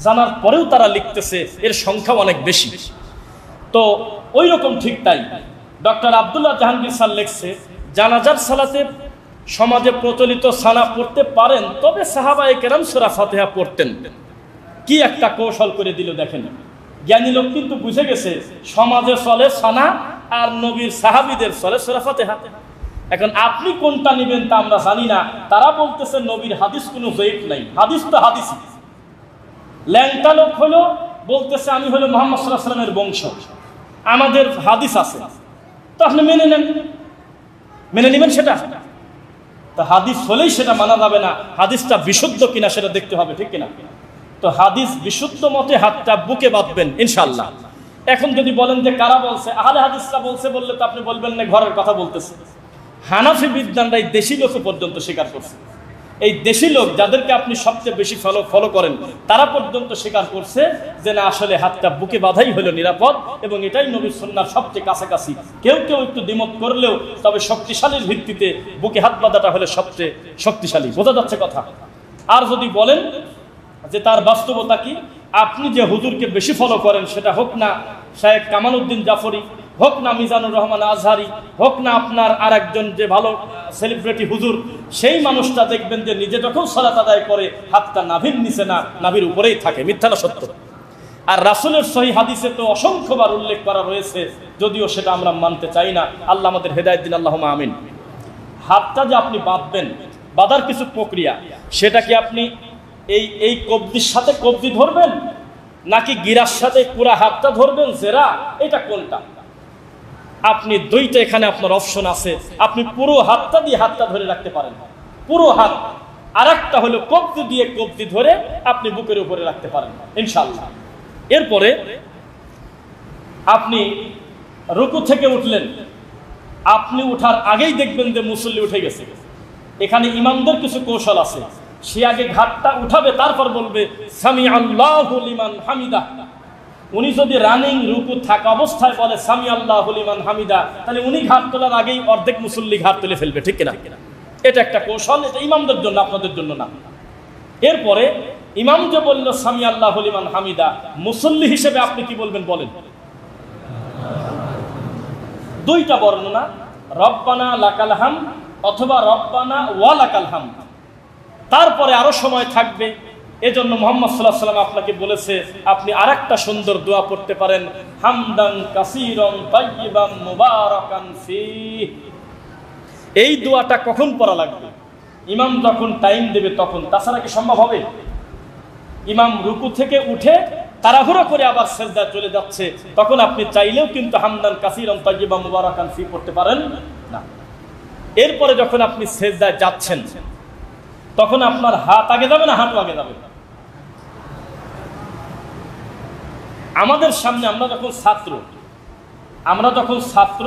জানার পরেও তারা লিখতেছে, এর সংখ্যা অনেক বেশি। তো ওই রকম ঠিক তাই ডক্টর আব্দুল্লাহ জাহাঙ্গীর স্যার লিখছে, জানাজার সালাতে সমাজে প্রচলিত সানা পড়তে পারেন, তবে সাহাবায়ে কেরাম সূরা ফাতিহা পড়তেন। কি একটা কৌশল করে দিল দেখেন। জ্ঞানী লোক কিন্তু বুঝে গেছে সমাজে চলে সানা আর নবীর সাহাবীদের চলে সূরা ফাতিহা। এখন আপনি কোনটা নেবেন তা আমরা জানি না। তারা বলতেছে নবীর হাদিস কোনো জয়ীফ নাই, হাদিস তো হাদিসই। ল্যাংটা লোক হলো বলতেছে আমি হলো মুহাম্মদ সাল্লাল্লাহু আলাইহি ওয়াসাল্লামের বংশ, আমাদের হাদিস আছে, তো আপনি মেনে নেন, মেনে নেবেন সেটা। তো হাদিস হলেই সেটা মানা যাবে না, হাদিসটা বিশুদ্ধ কিনা সেটা দেখতে হবে, ঠিক কিনা? তো হাদিস বিশুদ্ধ মতে হাতটা বুকে বাঁধবেন ইনশাআল্লাহ। এখন যদি বলেন যে কারা বলছে, আহলে হাদিসরা বলছে বললে তো আপনি বলবেন না ঘরের কথা বলতেছে। হানাফি বিদ্বানরা এই দেশি লোক পর্যন্ত স্বীকার করছে, এই দেশি লোক যাদেরকে আপনি সবচেয়ে বেশি ফলো করেন তারা পর্যন্ত স্বীকার করছে যে না, আসলে হাতটা বুকে বাঁধাই হলো নিরাপদ, এবং এটাই নবীর সুন্নাহর সবচেয়ে কাছাকাছি। কেউ কেউ একটু দ্বিমত করলেও তবে শক্তিশালীর ভিত্তিতে বুকে হাত বাঁধাটা হলে সবচেয়ে শক্তিশালী। বোঝা যাচ্ছে কথা? আর যদি বলেন যে তার বাস্তবতা কি, আপনি যে হুজুরকে বেশি ফলো করেন, সেটা হোক না শায়েখ কামালউদ্দিন জাফরি, হোক না মিজানুর রহমান আজহারি, হোক না আপনার আর একজন যে ভালো সেলিব্রিটি হুজুর, সেই মানুষটা দেখবেন যে নিজে যখন সালাত আদায় করে হাতটা নাভির নিচে না নাভির উপরেই থাকে। মিথ্যা না সত্য? আর রাসূলের সহিহ হাদিসে তো অসংখ্যবার উল্লেখ করা রয়েছে, যদিও সেটা আমরা মানতে চাই না। আল্লাহ আমাদের হেদায়েত দিন, আল্লাহুম্মা আমিন। হাতটা যে আপনি বাঁধবেন, বাঁধার কিছু প্রক্রিয়া, সেটা কি আপনি এই কবজির সাথে কবজি ধরবেন, নাকি গিরার সাথে পুরা হাতটা ধরবেন জেরা, এটা কোনটা? আপনি দুইটা, এখানে আপনার অপশন আছে। আপনি পুরো হাতটা দিয়ে হাতটা ধরে রাখতে পারেন, পুরো হাত। আর একটা হলো কবজি দিয়ে কবজি ধরে আপনি বুকের উপরে রাখতে পারেন ইনশাআল্লাহ। এরপরে আপনি রুকু থেকে উঠলেন, আপনি উঠার আগেই দেখবেন যে মুসল্লি উঠে গেছে। এখানে ইমামদের কিছু কৌশল আছে। সে আগে ঘাটটা উঠাবে, তারপর বলবে সামি আল্লাহু লিমান হামিদা। উনি যদি রানিং রুকু থাকা অবস্থায় বলে সামি আল্লাহু লিমান হামিদা, তাহলে উনি ঘাট তোলার আগেই অর্ধেক মুসল্লি ঘাট তুলে ফেলবে, ঠিক কিনা? এটা একটা কৌশল, এটা ইমামদের জন্য, আপনাদের জন্য না। এরপরে ইমাম যে বলল সামি আল্লাহু লিমান হামিদা, মুসল্লি হিসেবে আপনি কি বলবেন বলেন? দুইটা বর্ণনা, রব্বানা লাকাল হামদ অথবা রব্বানা ওয়া লাকাল হামদ। তারপরে আরো সময় থাকবে, এজন্য মুহাম্মদ সাল্লাল্লাহু আলাইহি ওয়াসাল্লাম আপনাকে বলেছে আপনি আরেকটা সুন্দর দোয়া পড়তে পারেন, হামদান কাসীরান তাইয়িবান মুবারাকান ফীহ। এই দোয়াটা কখন পড়া লাগবে? ইমাম যখন টাইম দেবে তখন, তাছাড়া কি সম্ভব হবে? ইমাম রুকু থেকে উঠে তাড়াহুড়ো করে আবার সিজদায় চলে যাচ্ছে, তখন আপনি চাইলেও কিন্তু হামদান কাসীরান তাইয়িবান মুবারাকান ফীহ পড়তে পারেন না। এরপরে যখন আপনি সিজদায় যাচ্ছেন, তখন আপনার হাত আগে যাবে না হাঁটু আগে যাবে? আমাদের সামনে আমরা যখন ছাত্র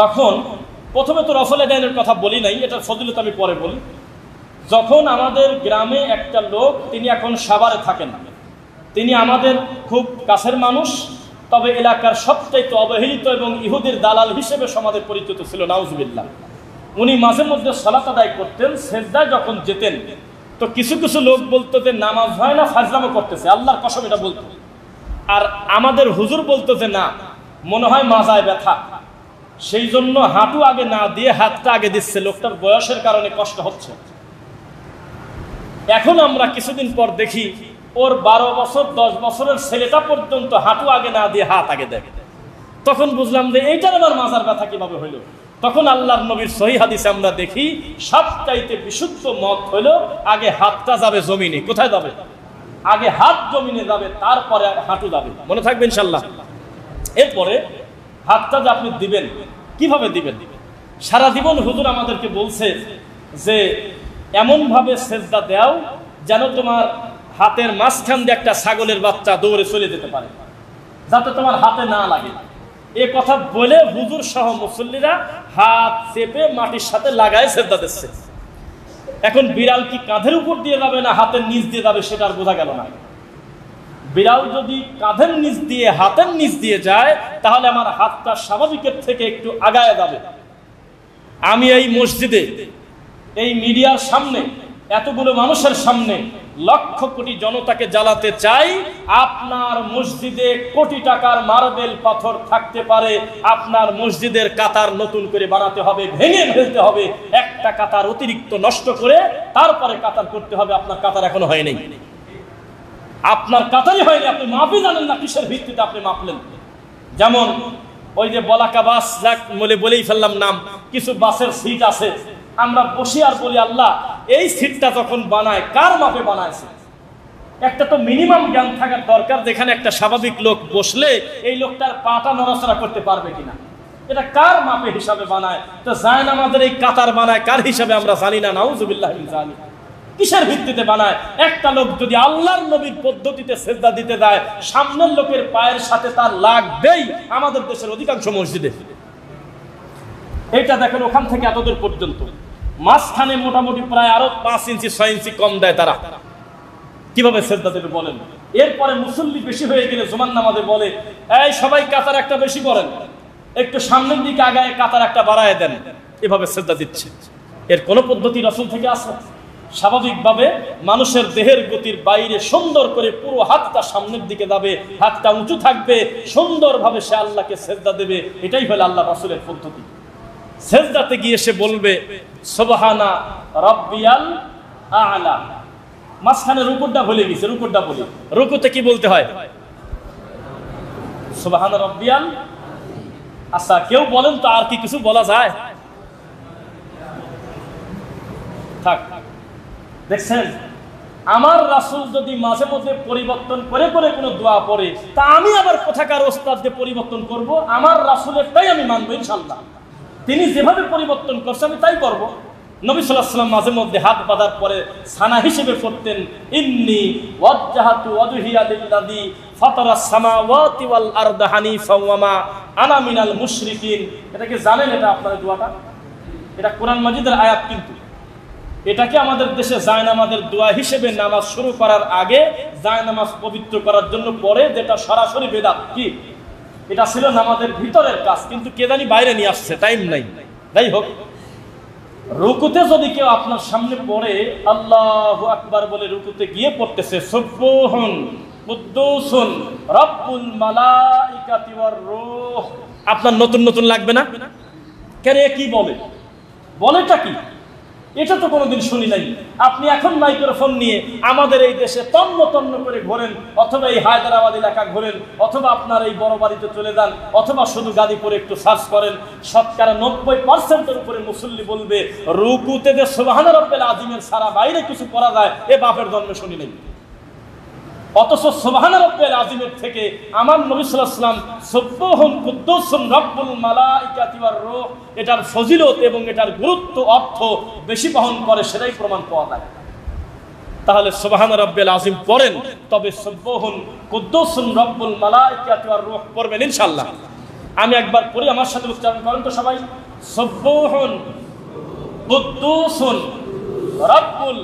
তখন প্রথমে তো রফল আদায়ের কথা বলি নাই, এটার ফজিলত আমি পরে বলি। যখন আমাদের গ্রামে একটা লোক, তিনি এখন সাভারে থাকেন, তিনি আমাদের খুব কাছের মানুষ, তবে এলাকার সবচাইতে অবহেলিত এবং ইহুদির দালাল হিসেবে সমাজে পরিচিত ছিল, নাউজুবিল্লাহ। উনি মাঝে মধ্যে সালাত আদায় করতেন, সেজদায় যখন যেতেন তো কিছু কিছু লোক বলতো যে নামাজ হয় না, ফাজলামো করতেছে, আল্লাহর কসম এটা বলতো। আর আমাদের হুজুর বলতো যে না, মনে হয় মাজায় ব্যথা, সেই জন্য হাঁটু আগে না দিয়ে হাতটা আগে দিচ্ছে, লোকটার বয়সের কারণে কষ্ট হচ্ছে। এখন আমরা কিছুদিন পর দেখি ওর 12 বছর 10 বছরের ছেলেটা পর্যন্ত হাঁটু আগে না দিয়ে হাত আগে দেয়। তখন বুঝলাম যে এইটার আবার মাজার ব্যথা কিভাবে হইল। তখন আল্লাহর নবীর সহিহ হাদিসে আমরা দেখি সবচাইতে বিশুদ্ধ মত হলো আগে হাতটা যাবে জমিনে। কোথায় যাবে? আগে হাত জমিনে যাবে, তারপরে হাঁটু যাবে। মনে থাকবে ইনশাআল্লাহ। এরপরে হাতটা যে আপনি দিবেন, কিভাবে দিবেন? সারা জীবন হুজুর আমাদেরকে বলছে যে এমন ভাবে সেজদা দাও যেন তোমার হাতের মাঝখান দিয়ে একটা ছাগলের বাচ্চা দৌড়ে চলে যেতে পারে, যাতে তোমার হাতে না লাগে। এ কথা বলে হুজুর সহ মুসল্লিরা হাত চেপে মাটির সাথে লাগায় সেজদা দিচ্ছে। এখন বিড়াল কি কাঁধের উপর দিয়ে যাবে না হাতের নিচ দিয়ে যাবে সেটা আর বোঝা গেল না। বিড়াল যদি কাঁধের নিচ দিয়ে হাতের নিচ দিয়ে যায় তাহলে আমার হাতটা স্বাভাবিকের থেকে একটু আগায় যাবে। আমি এই মসজিদে এই মিডিয়ার সামনে এতগুলো মানুষের সামনে লক্ষ কোটি জনতাকে জ্বালাতে চাই, আপনার মসজিদে কোটি টাকার মার্বেল পাথর থাকতে পারে, আপনার মসজিদের কাতার নতুন করে বানাতে হবে, ভেঙে ফেলতে হবে, একটা কাতার অতিরিক্ত নষ্ট করে তারপরে কাতার করতে হবে। আপনার কাতার এখনো হয়নি, আপনার কাতারই হয়নি, আপনি মাপই জানেন না কিসের ভিত্তিতে আপনি মাপলেন। যেমন ওই যে বলাকা বাস, যাক বলেই ফেললাম নাম, কিছু বাসের সিট আছে, আমরা বসে আর বলি আল্লাহ এই সিটটা যখন বানায় কার মাপে বানাইছে। একটা তো মিনিমাম জ্ঞান থাকার দরকার, যেখানে একটা স্বাভাবিক লোক বসলে এই লোকটার পাটা নড়াচড়া করতে পারবে কিনা, এটা কার মাপে হিসাবে বানায়। তো জানেন আমাদের এই কাতার বানায় কার হিসাবে আমরা জানি না, নাউজুবিল্লাহ মিন যালিক। কিসের ভিত্তিতে বানায়? একটা লোক যদি আল্লাহর নবীর পদ্ধতিতে সেজদা দিতে যায় সামনের লোকের পায়ের সাথে তার লাগবেই। আমাদের দেশের অধিকাংশ মসজিদে এটা দেখেন ওখান থেকে এতদূর পর্যন্ত, মাঝখানে মোটামুটি প্রায় আরো 5 ইঞ্চি 6 ইঞ্চি কম দেয়। তারা কিভাবে সেজদা দেবে বলেন? এরপরে মুসল্লি বেশি হয়ে গেলে জুমার নামাজে বলে এই সবাই কাতার একটা বেশি করেন, একটু সামনের দিকে আগায় কাতার একটা বাড়ায় দেন, এভাবে সেজদা দিচ্ছে। এর কোন পদ্ধতি রাসূল থেকে আসে? স্বাভাবিকভাবে মানুষের দেহের গতির বাইরে সুন্দর করে পুরো হাতটা সামনের দিকে যাবে, হাতটা উঁচু থাকবে, সুন্দরভাবে সে আল্লাহকে সেজদা দেবে। এটাই হলো আল্লাহ রাসূলের পদ্ধতি। সেজদাতে গিয়ে সে বলবে সুবহানা রাব্বিয়াল আ'লা। মাঝখানে রুকুটা ভুলে গেছে, রুকুটা বলি, রুকুতে কি বলতে হয়? সুবহানা রাব্বিয়াল। আচ্ছা কেউ বলেন তো আর কি কিছু বলা যায়? থাক। দেখছেন আমার রাসূল যদি মাঝে মধ্যে পরিবর্তন করে করে কোনো দোয়া পড়ে, তা আমি আবার কোথাকার ওস্তাদ দিয়ে পরিবর্তন করব? আমার রাসূলেরটাই আমি মানব ইনশাআল্লাহ। তিনি যেভাবে পরিবর্তন করছে আমি তাই করব। নবী সাল্লাল্লাহু আলাইহি ওয়াসাল্লাম মাঝে মধ্যে হাত বাঁধার পরে সানা হিসেবে পড়তেন ইন্নী ওয়াজ্জাহাতু ওয়াজহিয়া লিল্লাযী ফাতারাস সামাওয়াতি ওয়াল আরদা হানিফা ওয়া মা আনা মিনাল মুশরিকিন। এটা কি জানেন? এটা আপনার দোয়াটা, এটা কোরআন মাজিদের আয়াত। কিন্তু এটাকে আমাদের দেশে জায়নামাজের দোয়া হিসেবে নামাজ শুরু করার আগে জায়নামাজ পবিত্র করার জন্য পড়ে, যেটা সরাসরি বেদাত। কি এটা ছিল নামাজের ভিতরের কাজ, কিন্তু কে জানি বাইরে নিয়ে আসছে, টাইম নাই। যাই হোক, রুকুতে যদি কেউ আপনার সামনে পড়ে আল্লাহু আকবার বলে রুকুতে গিয়ে পড়তেছে সুবহান কুদ্দুসুন রাব্বুল মালাইকাতি ওয়ার রূহ, আপনার নতুন নতুন লাগবে না? কেন কি বলে, বলেটা কি? এটা তো কোনোদিন শুনি নাই। আপনি এখন মাইক্রোফোন নিয়ে আমাদের এই দেশে তন্ন তন্ন করে ঘোরেন, অথবা এই হায়দ্রাবাদ এলাকা ঘোরেন, অথবা আপনার এই বড় বাড়িতে চলে যান, অথবা শুধু গাজীপুরে একটু সার্চ করেন, শতকরা 90%-এর উপরে মুসল্লি বলবে রুকুতে যে সুবহান রাব্বিল আযীমের সারা বাইরে কিছু করা যায় এ বাপের জন্মে শুনি নাই। অথচ সুবহান রাব্বিল আযীমের থেকে আমার নবী সাল্লাল্লাহু আলাইহি ওয়াসাল্লাম সুবহান কুদ্দুসুন রাব্বুল মালাইকাতি ওয়ার রূহ এটার ফজিলত এবং এটার গুরুত্ব অর্থ বেশি বহন করে, সেটাই প্রমাণ পাওয়া যায়। তাহলে সুবহান রাব্বিল আযীম পড়েন, তবে সুবহান কুদ্দুসুন রাব্বুল মালাইকাতি ওয়ার রূহ পড়বেন ইনশাআল্লাহ। আমি একবার পড়ি, আমার সাথে উচ্চারণ করেন তো সবাই। সুবহান কুদ্দুসুন রাব্বুল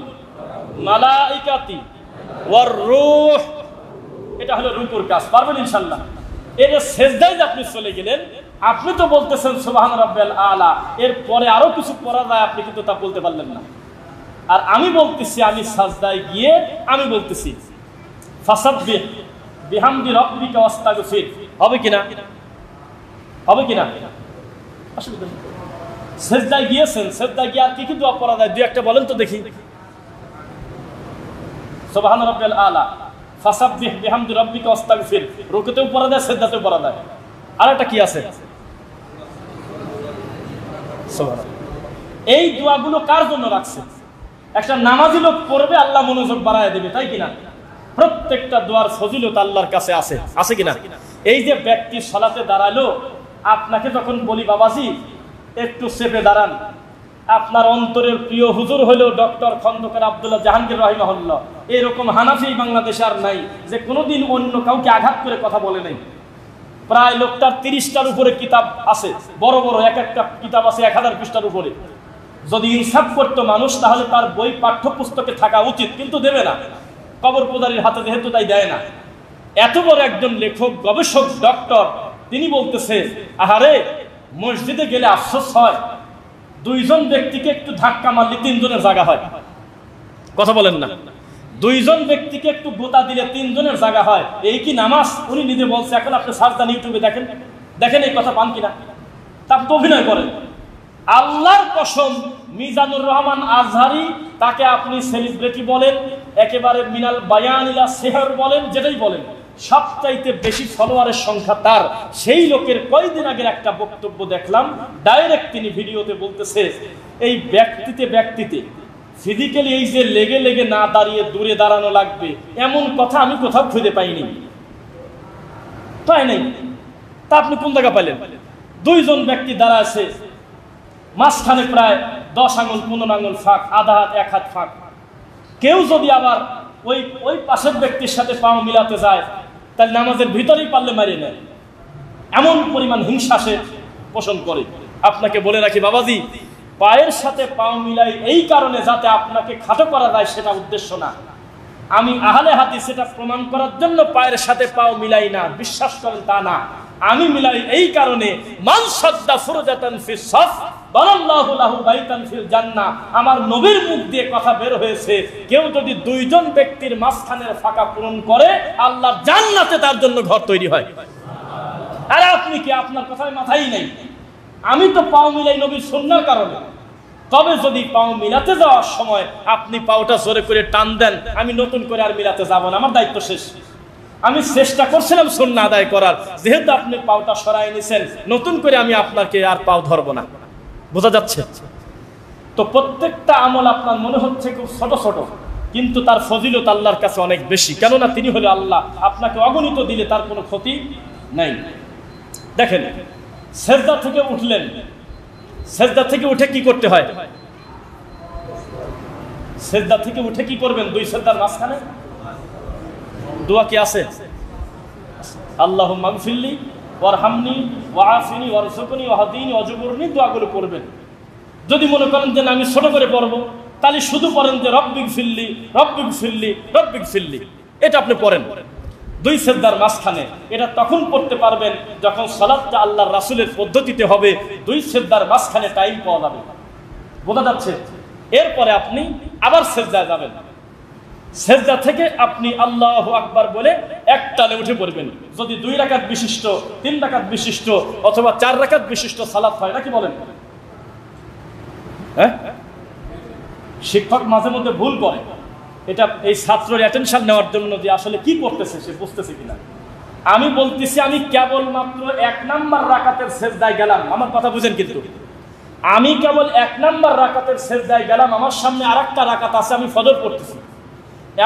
মালাইকাতি ওয়ার রূহ, এটা হলো রুকুর কাজ। পারবেন ইনশাআল্লাহ? এর সেজদায় যে আপনি চলে গেলেন, আপনি তো বলতেছেন সুবহান রাব্বিয়াল আলা, এর পরে আরো কিছু পড়া যায়, আপনি কিন্তু তা বলতে পারলেন না। আর আমি বলতেছি, আমি সাজদায় গিয়ে আমি বলতেছি ফাসাব্বিহ বিহামদি রাব্বিকা ওয়াস্তাগফির। হবে কিনা? হবে কিনা? অসুবিধা নেই। সেজদায় গিয়েছেন, সেজদায় গিয়ে আর কি কি দোয়া পড়া যায় দুই একটা বলেন তো দেখি। সুবহান রাব্বিয়াল আলা, ফাসাব্বিহ বিহামদি রাব্বিকা ওয়াস্তাগফির, রুকুতেও পড়া যায়, সিজদাতেও পড়া যায়। আর একটা কি আছে? সুবহানাল্লাহ। এই দোয়াগুলো কার জন্য রাখছে? একটা নামাজি লোক পড়বে, আল্লাহ মনোযোগ বাড়ায় দেবে, তাই কিনা? প্রত্যেকটা দোয়ার ফজিলত আল্লাহর কাছে আছে, আছে কিনা? এই যে ব্যক্তি সালাতে দাঁড়ালো, আপনাকে যখন বলি বাবাজি একটু চেপে দাঁড়ান, আপনার অন্তরের প্রিয় হুজুর হলো ডক্টর খন্দকার আব্দুল্লাহ জাহাঙ্গীর রাহিমাহুল্লাহ। এরকম হানাফি বাংলাদেশে আর নাই যে কোনোদিন অন্য কাউকে আঘাত করে কথা বলে নাই। প্রায় লোকটার 30টার উপরে কিতাব আছে, বড় বড় এক একটা কিতাব আছে 1000 পৃষ্ঠার উপরে। যদি ইনসাফ করতো মানুষ তাহলে তার বই পাঠ্যপুস্তকে থাকা উচিত, কিন্তু দেবে না, কবর পূজারীর হাতে যেহেতু তাই দেয় না। এত বড় একজন লেখক, গবেষক, ডক্টর, তিনি বলতেছে আহারে মসজিদে গেলে আফসোস হয়, দুইজন ব্যক্তিকে একটু ধাক্কা মারলে তিনজনের জায়গা হয়। কথা বলেন না, দুইজন ব্যক্তিকে একটু গোতা দিলে তিনজনের জায়গা হয়, এই কি নামাজ? উনি নিজে বলছে। এখন আপনি সার্চ দেন ইউটিউবে, দেখেন দেখেন এই কথা পান কিনা। তার তো অভিনয় করেন। আল্লাহর কসম, মিজানুর রহমান আজহারি, তাকে আপনি সেলিব্রিটি বলেন, একেবারে মিনাল বায়ান ইলা সেহর বলেন, যেটাই বলেন, সবচাইতে বেশি ফলোয়ারের সংখ্যা তার। সেই লোকের কয়েকদিন আগের একটা বক্তব্য দেখলাম, ডাইরেক্ট তিনি ভিডিওতে বলতেছে এই ব্যক্তিতে ফিজিক্যালি এই যে লেগে লেগে না দাঁড়িয়ে দূরে দাঁড়ানো লাগবে, এমন কথা আমি কোথাও খুঁজে পাইনি। তাই নাই, তা আপনি কোন জায়গা পাইলেন? দুইজন ব্যক্তি দাঁড়া আছে, মাঝখানে প্রায় 10 আঙুল 15 আঙুল ফাঁক, আধা হাত 1 হাত ফাঁক। কেউ যদি আবার ওই পাশের ব্যক্তির সাথে পাও মিলাতে যায়, তাহলে নামাজের ভিতরেই পারলে মারিয়ে নেয়। এমন পরিমাণ হিংসা সে পোষণ করে। আপনাকে বলে রাখি বাবাজি, পায়ের সাথে পাও মিলাই এই কারণে যাতে আপনাকে খাটো করা যায়, সেটা উদ্দেশ্য না। আমি আহলে হাদিস সেটা প্রমাণ করার জন্য পায়ের সাথে পাও মিলাই না, বিশ্বাস করেন তা না। আমি মিলাই এই কারণে, মান সাদ্দা ফুরজাতান ফিস সাফ বানাল্লাহু লাহু বাইতান ফিল জান্নাহ, আমার নবীর মুখ দিয়ে কথা বের হয়েছে, কেউ যদি দুইজন ব্যক্তির মাঝখানের ফাঁকা পূরণ করে, আল্লাহর জান্নাতে তার জন্য ঘর তৈরি হয়। আরে আপনি কি, আপনার কথায় মাথাই নেই। আমি তো পাও মিলাই নবীর সুন্নাহর কারণে। তবে যদি পাও মিলাতে যাওয়ার সময় আপনি পাওটা জোরে করে টান দেন, আমি নতুন করে আর মিলাতে যাব না, আমার দায়িত্ব শেষ। আমি চেষ্টা করছিলাম সুন্নাহ আদায় করার, যেহেতু আপনি পাওটা সরাই নিছেন, নতুন করে আমি আপনাকে আর পাও ধরবো না। বোঝা যাচ্ছে তো? প্রত্যেকটা আমল আপনার মনে হচ্ছে খুব ছোট ছোট, কিন্তু তার ফজিলত আল্লাহর কাছে অনেক বেশি। কেননা তিনি হলো আল্লাহ, আপনাকে অগণিত দিলে তার কোনো ক্ষতি নাই। দেখেন, সেজদা থেকে উঠলেন, সেজদা থেকে উঠে কি করতে হয়? সেজদা থেকে উঠে কি করবেন? দুই সেজদার মাঝখানে দোয়া কি আছে? আল্লাহুম্মা গফিরলি ওয়ারহামনি ওয়াআফিনি ওয়ারযুকনি ওয়াহদিনি ওয়াজবুরনি, দোয়াগুলো করবেন। যদি মনে করেন যে আমি ছোট করে পড়বো, তাহলে শুধু পড়েন যে রব্বিক ফিরলি রব্বিক ফিরলি রব্বিক ফিরলি, এটা আপনি পড়েন দুই সেজদার মাঝখানে। এটা তখন পড়তে পারবেন যখন সালাতটা আল্লাহর রাসূলের পদ্ধতিতে হবে, দুই সেজদার মাঝখানে টাইম পাওয়া যাবে। বোঝা যাচ্ছে? এরপরে আপনি আবার সেজদায় যাবেন, সেজদা থেকে আপনি আল্লাহু আকবার বলে একটানে উঠে পড়বেন। যদি 2 রাকাত বিশিষ্ট, 3 রাকাত বিশিষ্ট অথবা 4 রাকাত বিশিষ্ট সালাত হয়, নাকি বলেন? হ্যাঁ, শিক্ষক মাঝে মধ্যে ভুল করে, এটা এই ছাত্রের অ্যাটেনশন নেওয়ার জন্য যে আসলে কি করতেছে সে বুঝতেছে কিনা। আমি বলতেছি, আমি কেবলমাত্র 1 নাম্বার রাকাতের সেজদায় গেলাম, আমার কথা বুঝেন কিন্তু। আমি কেবল 1 নাম্বার রাকাতের সেজদায় গেলাম, আমার সামনে আরেকটা রাকাত আছে, আমি ফজর পড়তেছি।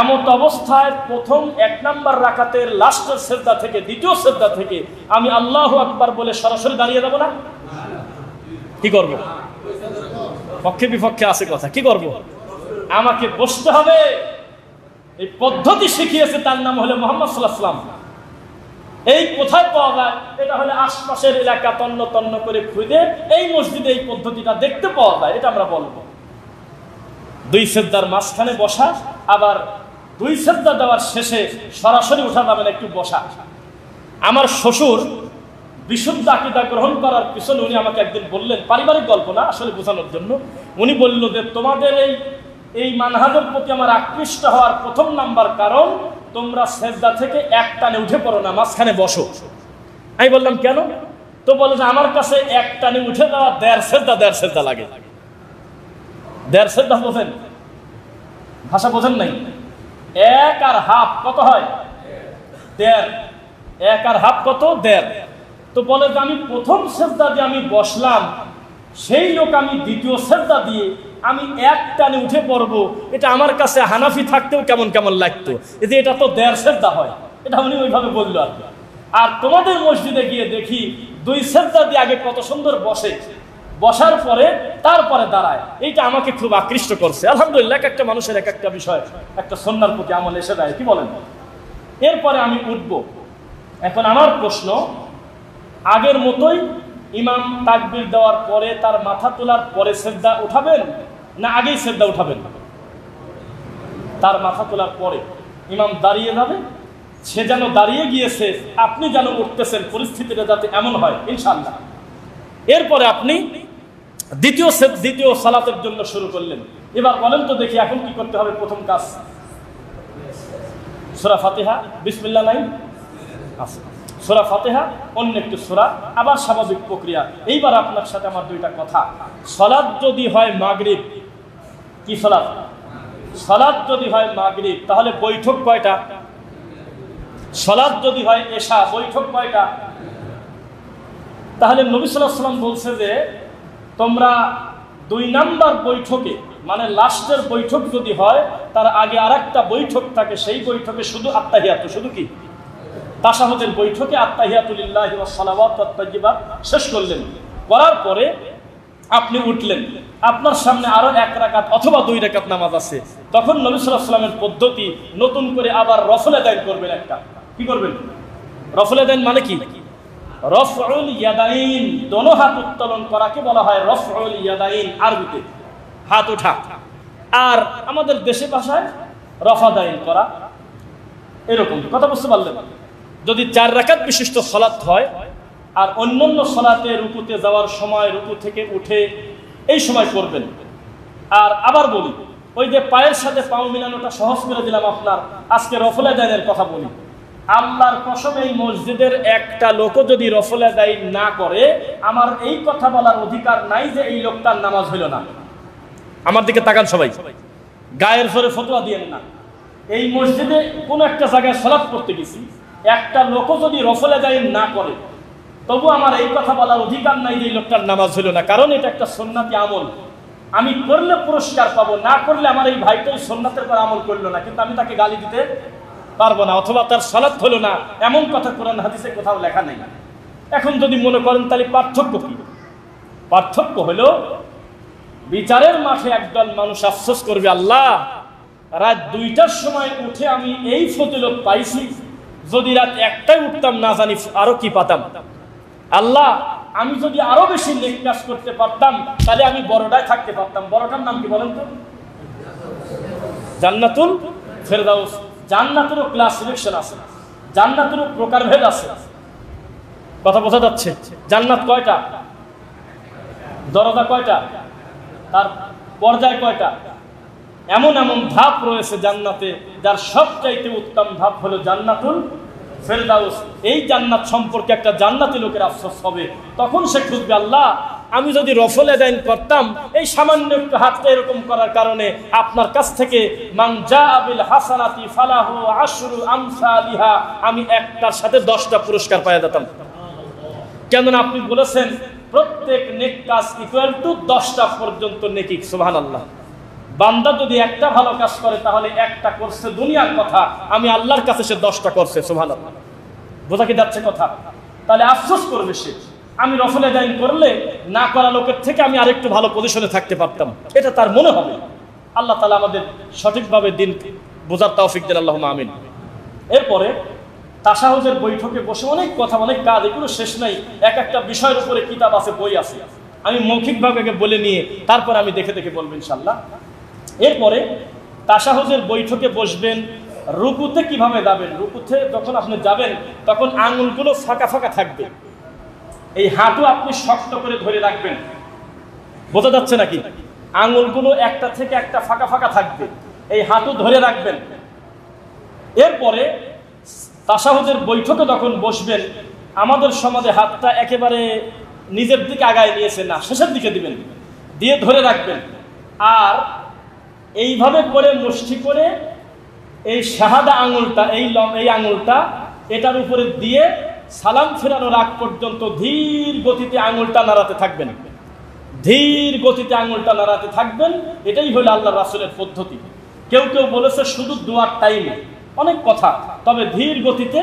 এমত অবস্থায় প্রথম 1 নাম্বার রাকাতের লাস্টের সেজদা থেকে, দ্বিতীয় সেজদা থেকে আমি আল্লাহু আকবার বলে সরাসরি দাঁড়িয়ে যাব না? কি করব? পক্ষে বিপক্ষে আছে কথা, কি করব? আমাকে বসতে হবে। এই পদ্ধতি শিখিয়েছে, তার নাম হলো মুহাম্মদ সাল্লাল্লাহু আলাইহি ওয়াসাল্লাম। এই কোথায় পাওয়া যায়? এটা হলে আশপাশের এলাকা তন্ন তন্ন করে খুঁজে এই মসজিদে এই পদ্ধতিটা দেখতে পাওয়া যায়, এটা আমরা বলবো। 2 সেজদার মাঝখানে বসা, আবার 2 সেজদা দেওয়ার শেষে সরাসরি উঠা যাবে না, একটু বসা। আমার শ্বশুর বিশুদ্ধ আকীদা গ্রহণ করার পিছনে উনি আমাকে একদিন বললেন, পারিবারিক গল্প না, আসলে বোঝানোর জন্য। উনি বলল যে তোমাদের এই মানহাজের প্রতি আমার আকৃষ্ট হওয়ার প্রথম নাম্বার কারণ, তোমরা সেজদা থেকে একটানে উঠে পড়ো না, মাঝখানে বসো। আমি বললাম কেন? তো বলে যে আমার কাছে একটানে উঠে যাওয়া 1.5 সেজদা লাগে। 1.5 সেজদা বোঝেন? ভাষা বোঝেন নাই? 1 আর হাফ কত হয়? 1.5। 1 আর হাফ কত? 1.5। তো বলে যে আমি প্রথম সেজদা দিয়ে আমি বসলাম, সেই লোক আমি দ্বিতীয় সেজদা দিয়ে আমি একটানে উঠে পড়বো, এটা আমার কাছে হানাফি থাকতেও কেমন কেমন লাগতো, যে এটা তো 1.5 সেজদা হয়। এটা উনি ওইভাবে বললো আর কি। আর তোমাদের মসজিদে গিয়ে দেখি 2 সেজদা দিয়ে আগে কত সুন্দর বসে, বসার পরে তারপরে দাঁড়ায়। এইটা আমাকে খুব আকৃষ্ট করছে। আলহামদুলিল্লাহ, একটা মানুষের এক একটা বিষয়, একটা সুন্নাহর প্রতি আমল এসে দেয়, কি বলেন? এরপরে আমি উঠবো। এখন আমার প্রশ্ন, আগের মতোই ইমাম তাকবীর দেওয়ার পরে তার মাথা তোলার পরে সিজদা উঠাবেন না আগেই সিজদা উঠাবেন? তার মাথা তোলার পরে ইমাম দাঁড়িয়ে যাবে, সে যেন দাঁড়িয়ে গিয়েছে, আপনি যেন উঠতেছেন, পরিস্থিতিটা যাতে এমন হয় ইনশাআল্লাহ। এরপরে আপনি দ্বিতীয় সালাতের জন্য শুরু করলেন। এবার বলেন তো দেখি এখন কি করতে হবে? প্রথম কাজ সূরা ফাতিহা, বিসমিল্লাহ নাই, সূরা ফাতিহা, অন্য একটি সূরা, আবার স্বাভাবিক প্রক্রিয়া। এইবার আপনার সাথে আমার দুইটা কথা। সালাত যদি হয় মাগরিব, কি সালাত? সালাত যদি হয় মাগরিব, তাহলে বৈঠক কয়টা? সালাত যদি হয় এশা, বৈঠক কয়টা? তাহলে নবী সাল্লাল্লাহু আলাইহি ওয়াসাল্লাম বলছে যে তোমরা 2 নাম্বার বৈঠকে, মানে লাস্টের বৈঠক যদি হয় তার আগে আরেকটা বৈঠক থাকে, সেই বৈঠকে শুধু আত্তাহিয়াতু, শুধু কি তাশাহুদের বৈঠকে আত্তাহিয়াতু লিল্লাহি ওয়াস সালাওয়াতু ওয়াত তাইয়্যিবাত শেষ করলেন। করার পরে আপনি উঠলেন, আপনার সামনে আরো 1 রাকাত অথবা 2 রাকাত নামাজ আছে। তখন নবী সাল্লাল্লাহু আলাইহি ওয়াসাল্লামের পদ্ধতি, নতুন করে আবার রফল আদায় করবেন। একটা কি করবেন? রফল আদায় মানে কি? রফউল ইয়াদাইন, দোনো হাত উত্তোলন করাকে বলা হয় রফউল ইয়াদাইন, আরবিতে হাত ওঠা। আর আমাদের দেশে ভাষায় রফাদাইন করা, এরকম। কথা বুঝতে পারলেন? যদি 4 রাকাত বিশিষ্ট সালাত হয় আর অন্যান্য সালাতে রুকুতে যাওয়ার সময় রুকু থেকে উঠে এই সময় করবেন। আর আবার বলি, ওই যে পায়ের সাথে পাও মিলানোটা সহজ করে দিলাম আপনার, আজকে রফল আদায়ের কথা বলি। আল্লাহর কসম, এই মসজিদের একটা লোকও যদি রফল আদায় না করে, আমার এই কথা বলার অধিকার নাই যে এই লোকটার নামাজ হইল না। আমার দিকে তাকান সবাই, গায়ের জোরে ফতোয়া দিয়েন না। এই মসজিদে কোন একটা জায়গায় সালাত করতে গেছি, একটা লোকও যদি রফল আদায় না করে, তবু আমার এই কথা বলার অধিকার নাই যে এই লোকটার নামাজ হইল না। কারণ এটা একটা সুন্নাতি আমল, আমি করলে পুরস্কার পাবো, না করলে আমার এই ভাইটাই সুন্নাতের পর আমল করলো না, কিন্তু আমি তাকে গালি দিতে পারবো না, অথবা তার সালাত হলো না, এমন কথা কোরআন হাদিসে কোথাও লেখা নেই। এখন যদি মনে করেন তাহলে পার্থক্য কি? পার্থক্য হলো বিচারের মাঠে একদল মানুষ আফসোস করবে, আল্লাহ রাত 2টার সময় উঠে আমি এই ফজিলত পাইছি, যদি রাত 1টায় উঠতাম না জানি আরো কি পাতাম। আল্লাহ আমি যদি আরো বেশি নেক কাজ করতে পারতাম তাহলে আমি বড়টায় থাকতে পারতাম। বড়টার নাম কি বলেন তো? জান্নাতুল ফেরদাউস। জান্নাতেরও ক্লাস সিলেকশন আছে, জান্নাতেরও প্রকারভেদ আছে। কথা বোঝা যাচ্ছে? জান্নাত কয়টা? দরজা কয়টা? তার পর্যায় কয়টা? এমন এমন ধাপ রয়েছে জান্নাতে, যার সবচাইতে উত্তম ধাপ হলো জান্নাতুল ফেরদাউস। এই জান্নাত সম্পর্কে একটা জান্নাতি লোকের আফসোস হবে, তখন সে খুঁজবে, আল্লাহ আমি যদি রফল আদায় করতাম, এই সামান্য একটু হাতটা এরকম করার কারণে আপনার কাছ থেকে মান জাআ বিল হাসানাতি ফালাহু আশরু আমসালিহা, আমি একটার সাথে 10টা পুরস্কার পাওয়া যেতাম। কেননা আপনি বলেছেন প্রত্যেক নেক কাজ ইকুয়াল টু 10টা পর্যন্ত নেকি। সুবহানাল্লাহ। বান্দা যদি একটা ভালো কাজ করে তাহলে একটা করছে দুনিয়ার কথা, আমি আল্লাহর কাছে সে 10টা করছে। সুবহানাল্লাহ। বোঝা কি যাচ্ছে কথা? তাহলে আফসোস করবে সে, আমি রফল আদায় করলে না করা লোকের থেকে আমি আরেকটু ভালো পজিশনে থাকতে পারতাম, এটা তার মনে হবে। আল্লাহ তাআলা আমাদের সঠিকভাবে দিন বোঝার তৌফিক দেন, আল্লাহুম্মা আমিন। এরপরে তাশাহুদের বৈঠকে বসে অনেক কথা, অনেক কাজ, এগুলো শেষ নাই। এক একটা বিষয়ের উপরে কিতাব আছে, বই আছে। আমি মৌখিকভাবে বলে নিয়ে তারপর আমি দেখে দেখে বলবো ইনশাআল্লাহ। এরপরে তাশাহুদের বৈঠকে বসবেন, রুকুতে কিভাবে যাবেন? রুকুতে যখন আপনি যাবেন তখন আঙুলগুলো ফাঁকা ফাঁকা থাকবে, এই হাঁটু আপনি শক্ত করে ধরে রাখবেন। বোঝা যাচ্ছে নাকি? আঙুলগুলো একটা থেকে একটা ফাঁকা ফাঁকা থাকবে, এই হাঁটু ধরে রাখবেন। এরপরে তাশাহুদের বৈঠকে যখন বসবেন, আমাদের সমাজে হাতটা একেবারে নিজের দিকে আগায় নিয়েছে না, শেষের দিকে দিবেন, দিয়ে ধরে রাখবেন। আর এইভাবে করে মুষ্টি করে এই শাহাদা আঙুলটা, এই আঙুলটা এটার উপরে দিয়ে সালাম ফেরানোর আগ পর্যন্ত ধীর গতিতে আঙুলটা নাড়াতে থাকবেন, ধীর গতিতে আঙুলটা নাড়াতে থাকবেন। এটাই হলো আল্লাহর রাসূলের পদ্ধতি। কেউ কেউ বলেছে শুধু দোয়ার টাইমে, অনেক কথা, তবে ধীর গতিতে,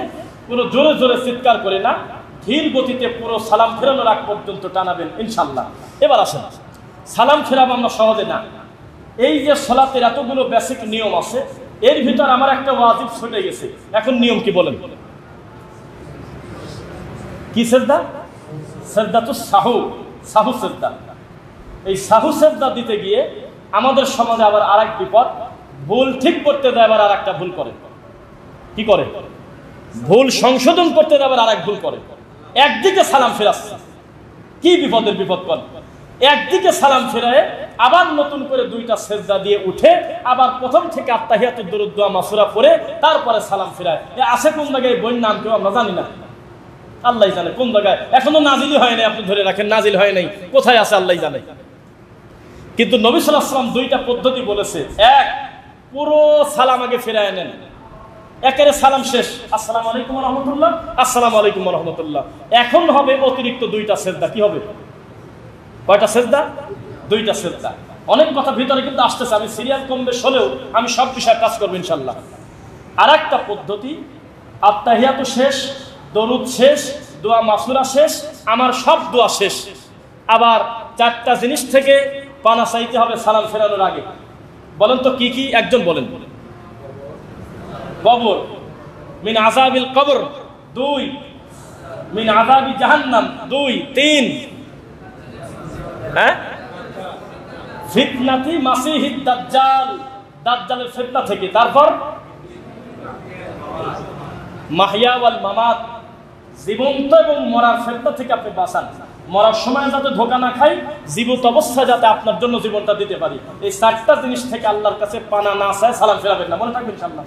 পুরো জোরে জোরে চিৎকার করে না, ধীর গতিতে পুরো সালাম ফেরানোর আগ পর্যন্ত টানাবেন ইনশাআল্লাহ। এবার আসেন, সালাম ফেরাবো আমরা সহজে না। এই যে সালাতের এতগুলো বেসিক নিয়ম আছে, এর ভিতর আমার একটা ওয়াজিব ছুটে গেছে। এখন নিয়ম কি বলেন? কি সেজদা? সেজদাতুস সাহু, সাহু সেজদা। এই সাহু সেজদা দিতে গিয়ে আমাদের সমাজে আবার আরেক বিপদ, ভুল ঠিক করতে দেয় আবার আর একটা ভুল করে। কি করে? ভুল সংশোধন করতে দেয় আবার আরেক ভুল করে। একদিকে সালাম ফেরাচ্ছে, কি বিপদের বিপদ করে। একদিকে সালাম ফেরায় আবার নতুন করে দুইটা সেজদা দিয়ে উঠে আবার প্রথম থেকে আত্তাহিয়াতুদ দুরুদ দোয়া মাসুরা পড়ে তারপরে সালাম ফেরায়। এ আছে কোন জায়গায়? বইয়ের নাম কেউ আমরা জানি না, আল্লাহ জানে কোন জায়গায়। এখনো নাজিল হয় নাই, আপনি ধরে রাখেন নাজিল হয় নাই, কোথায় আছে আল্লাহ জানে। কিন্তু নবী সাল্লাল্লাহু আলাইহি ওয়াসাল্লাম দুইটা পদ্ধতি বলেছে। এক, পুরো সালাম আগে ফেরায় নেন, একেবারে সালাম শেষ, আসসালামু আলাইকুম ওয়া রাহমাতুল্লাহ, আসসালামু আলাইকুম ওয়া রাহমাতুল্লাহ। এখন হবে অতিরিক্ত দুইটা সেজদা। কি হবে? কয়টা সেজদা? দুইটা সেজদা। অনেক কথা ভিতরে কিন্তু আসতেছে, আমি সিরিয়াল কম বেশ হলেও আমি সব বিষয়ে কাজ করবো ইনশাল্লাহ। আর একটা পদ্ধতি, আত্তাহিয়াতু শেষ, দরুদ শেষ, দোয়া মাসুরা শেষ, আমার সব দোয়া শেষ, আবার চারটা জিনিস থেকে পানা চাইতে হবে সালাম ফেরানোর আগে। বলেন তো কি কি? একজন বলেন। কবর, মিন আযাবিল কবর, 2, মিন আযাবি জাহান্নাম, 2, 3, হ্যাঁ, ফিতনাতি মাসিহিদ দাজ্জাল, দাজ্জালের ফিতনা থেকে। তারপর মাহইয়া ওয়াল মামাত, জীবন্ত এবং মরার ফিতনা থেকে আপনি বাঁচান। মরার সময় যাতে ধোঁকা না খাই, জীবিত অবস্থায় যাতে আপনার জন্য জীবনটা দিতে পারি। এই 4টা জিনিস থেকে আল্লাহর কাছে পানা না চায় সালাম ফেরাবেন না, মনে থাকবেন ইনশাআল্লাহ।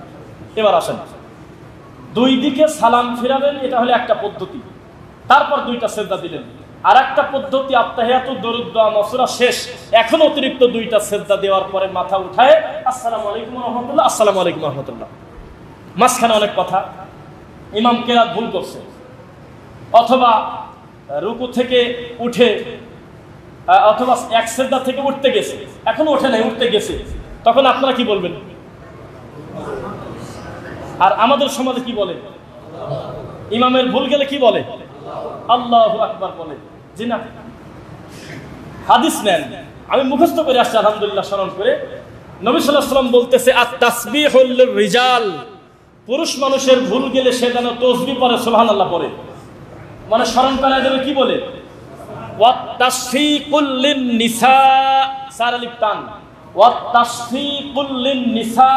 এবার আসেন, দুই দিকে সালাম ফেরাবেন, এটা হলো একটা পদ্ধতি। তারপর দুইটা সেজদা দিলেন। আর একটা পদ্ধতি, আত্তাহিয়াতুদ দুরুদ দোয়া মাসুরা শেষ, এখন অতিরিক্ত দুইটা সেজদা দেওয়ার পরে মাথা উঠায় আসসালামু আলাইকুম ওয়া রাহমাতুল্লাহ, আসসালামু আলাইকুম ওয়া রাহমাতুল্লাহ। মাঝখানে অনেক কথা, ইমাম কেরাত ভুল করছে, অথবা রুকু থেকে উঠে, অথবা এক সেজদা থেকে উঠতে গেছে, এখনো ওঠে নাই, উঠতে গেছে, তখন আপনারা কি বলবেন? আর আমাদের সমাজে কি বলে? ইমামের ভুল গেলে কি বলে? আল্লাহু আকবার বলে। জি না, হাদিস নেন, আমি মুখস্থ করে আসছি আলহামদুলিল্লাহ স্মরণ করে। নবী সাল্লাল্লাহু আলাইহি ওয়াসাল্লাম বলতেছে, আত-তাসবিহুল লির-রিজাল, পুরুষ মানুষের ভুল গেলে সে যেন তাসবিহ পড়ে, সুবহানাল্লাহ পড়ে, মানে স্মরণ করায় দেবে। কি বলে? ওয়াত-তাসফিকুল লিন-নিসা, সারালিফ টান, ওয়াত-তাসফিকুল লিন-নিসা।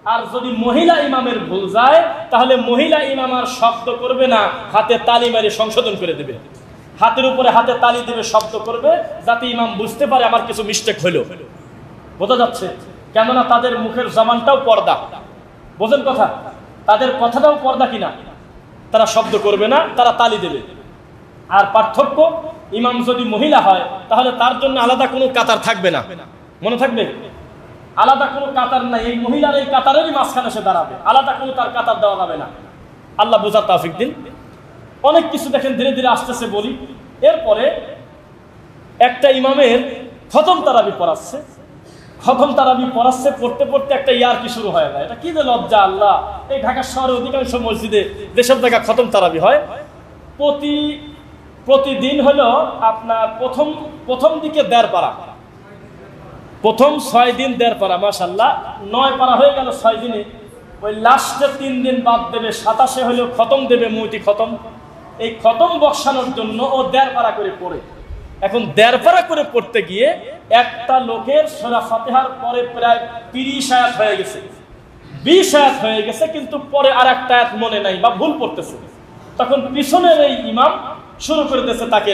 আর যদি মহিলা ইমামের ভুল যায় তাহলে মহিলা ইমাম আর শব্দ করবে না, হাতে তালি মারি সংশোধন করে দেবে, হাতের উপরে হাতে তালি দেবে, শব্দ করবে, যাতে ইমাম বুঝতে পারে আমার কিছু মিস্টেক হলো। বোঝা যাচ্ছে? কেননা তাদের মুখের জবানটাও পর্দা, বোঝেন কথা, তাদের কথাটাও পর্দা কিনা, তারা শব্দ করবে না, তারা তালি দেবে। আর পার্থক্য, ইমাম যদি মহিলা হয় তাহলে তার জন্য আলাদা কোনো কাতার থাকবে না, মনে থাকবে, আলাদা কোনো কাতার নাই, এই মহিলার এই কাতারেরই মাঝখানে সে দাঁড়াবে, আলাদা কোনো তার কাতার দেওয়া যাবে না। আল্লাহ বোঝার তৌফিক দিন। অনেক কিছু দেখেন ধীরে ধীরে আসতেছে বলি। এরপরে একটা ইমামের খতম তারাবি পড়াচ্ছে, খতম তারাবি পড়াচ্ছে, পড়তে পড়তে একটা ইয়ার্কি শুরু হয়ে যায়। এটা কি যে লজ্জা আল্লাহ! এই ঢাকা শহরে অধিকাংশ মসজিদে যেসব জায়গায় খতম তারাবি হয়, প্রতিদিন হলো আপনার প্রথম দিকে 1.5 পারা, প্রথম 6 দিন 1.5 পারা, মাশাআল্লাহ 9 পারা হয়ে গেল 6 দিনে। ওই লাস্টে 3 দিন বাদ দেবে, 27 হলেও খতম দেবে, মুইতি খতম। এই খতম বসানোর জন্য ও 1.5 পারা করে পড়ে। এখন 1.5 পারা করে পড়তে গিয়ে একটা লোকের সূরা ফাতিহার পরে প্রায় 30 আয়াত হয়ে গেছে, 20 আয়াত হয়ে গেছে, কিন্তু পরে আর একটা আয়াত মনে নাই বা ভুল পড়তেছে। তখন পিছনের এই ইমাম শুরু করে দিয়েছে তাকে,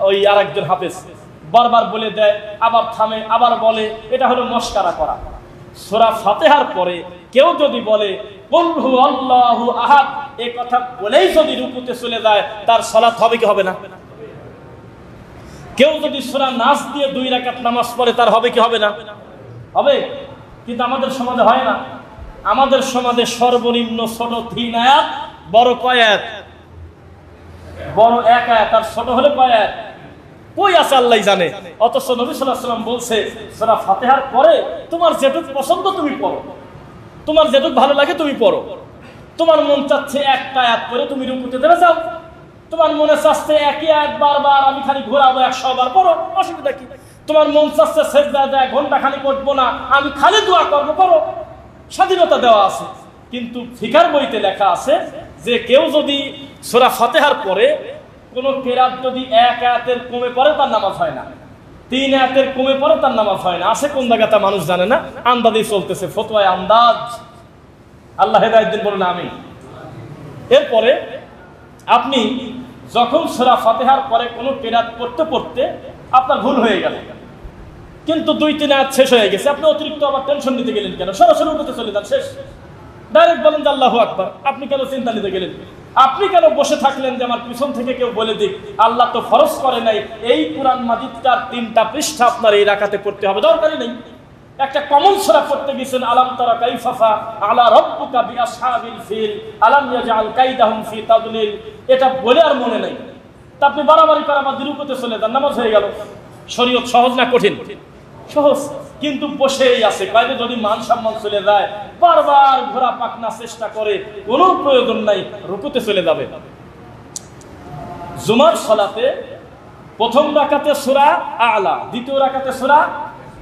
ওই আরেকজন হাফেজ বারবার বলে দেয়, আবার থামে, আবার বলে। এটা হলো মস্কারা করা। সূরা ফাতিহার পরে কেউ যদি বলে কুল হু আল্লাহু আহাদ, এই কথা বলেই যদি রুকুতে চলে যায়, তার সালাত হবে কি হবে না? কেউ যদি সূরা নাস দিয়ে 2 রাকাত নামাজ পড়ে, তার হবে কি হবে না? হবে। কিন্তু আমাদের সমাজে হয় না। আমাদের সমাজে সর্বনিম্ন ছোট 3 আয়াত, বড় কয় আয়াত? বড় 1 আয়াত, আর ছোট হলে কয় আয়াত? কই আছে আল্লাহ জানে। অথচ নবী সাল্লাল্লাহু আলাইহি ওয়াসাল্লাম বলছে, সূরা ফাতিহার পরে তোমার যেটুকু পছন্দ তুমি পড়ো, তোমার যেটুকু ভালো লাগে তুমি পড়ো। তোমার মন চাচ্ছে একটা আয়াত পড়ে তুমি রুকুতে দেবে যাও, তোমার মনে চাচ্ছে একই আয়াত বারবার আমি খালি ঘোরাবো 100 বার, পড়ো, অসুবিধা কি? তোমার মন চাচ্ছে সেজদায় 1 ঘন্টা খালি করবো না, আমি খালি দোয়া করবো, করো, স্বাধীনতা দেওয়া আছে। কিন্তু ফিকার বইতে লেখা আছে যে কেউ যদি সূরা ফাতিহার পরে কোন কেরাত যদি 1 আয়াতের কমে পড়ে তার নামাজ হয় না, 3 আয়াতের কমে পড়ে তার নামাজ হয় না। আছে কোন জায়গাতে মানুষ জানে না, আন্দাজেই চলতেছে, ফতোয়ায় আন্দাজ। আল্লাহ হেদায়েত দিন, বলুন আমিন। এরপরে আপনি যখন সূরা ফাতিহার পরে কোন কেরাত পড়তে পড়তে আপনার ভুল হয়ে গেল, কিন্তু 2-3 আয়াত শেষ হয়ে গেছে, আপনি অতিরিক্ত আবার টেনশন নিতে গেলেন কেন? সরাসরি উঠতে চলে যান, শেষ, ডাইরেক্ট বলেন যে আল্লাহু আকবার। আপনি কেন চিন্তা নিতে গেলেন? আপনি কেন বসে থাকলেন যে আমার পিছন থেকে কেউ বলে দিক? আল্লাহ তো ফরজ করে নাই এই কুরআন মাজিদটার 3টা পৃষ্ঠা আপনার এই রাকাতে পড়তে হবে, দরকারই নেই। একটা কমন সূরা পড়তে গেছেন, আলাম তারা কাইফা আলা রাব্বুকা বিআসহাবিল ফিল আলাম ইয়াজআল কাইদাহুম ফি তাদলিল, এটা বলে আর মনে নাই। তা আপনি বাড়াবাড়ি করে আবার রুকুতে চলে যান, নামাজ হয়ে গেল। শরীয়ত সহজ না কঠিন? সহজ, কিন্তু বসেই আছে। কয়েকদিন যদি মান সম্মান চলে যায়, বারবার ঘোরা পাকনা চেষ্টা করে, কোনো প্রয়োজন নাই, রুকুতে চলে যাবে। জুমার সালাতে প্রথম রাকাতে সূরা আলা, দ্বিতীয় রাকাতে সূরা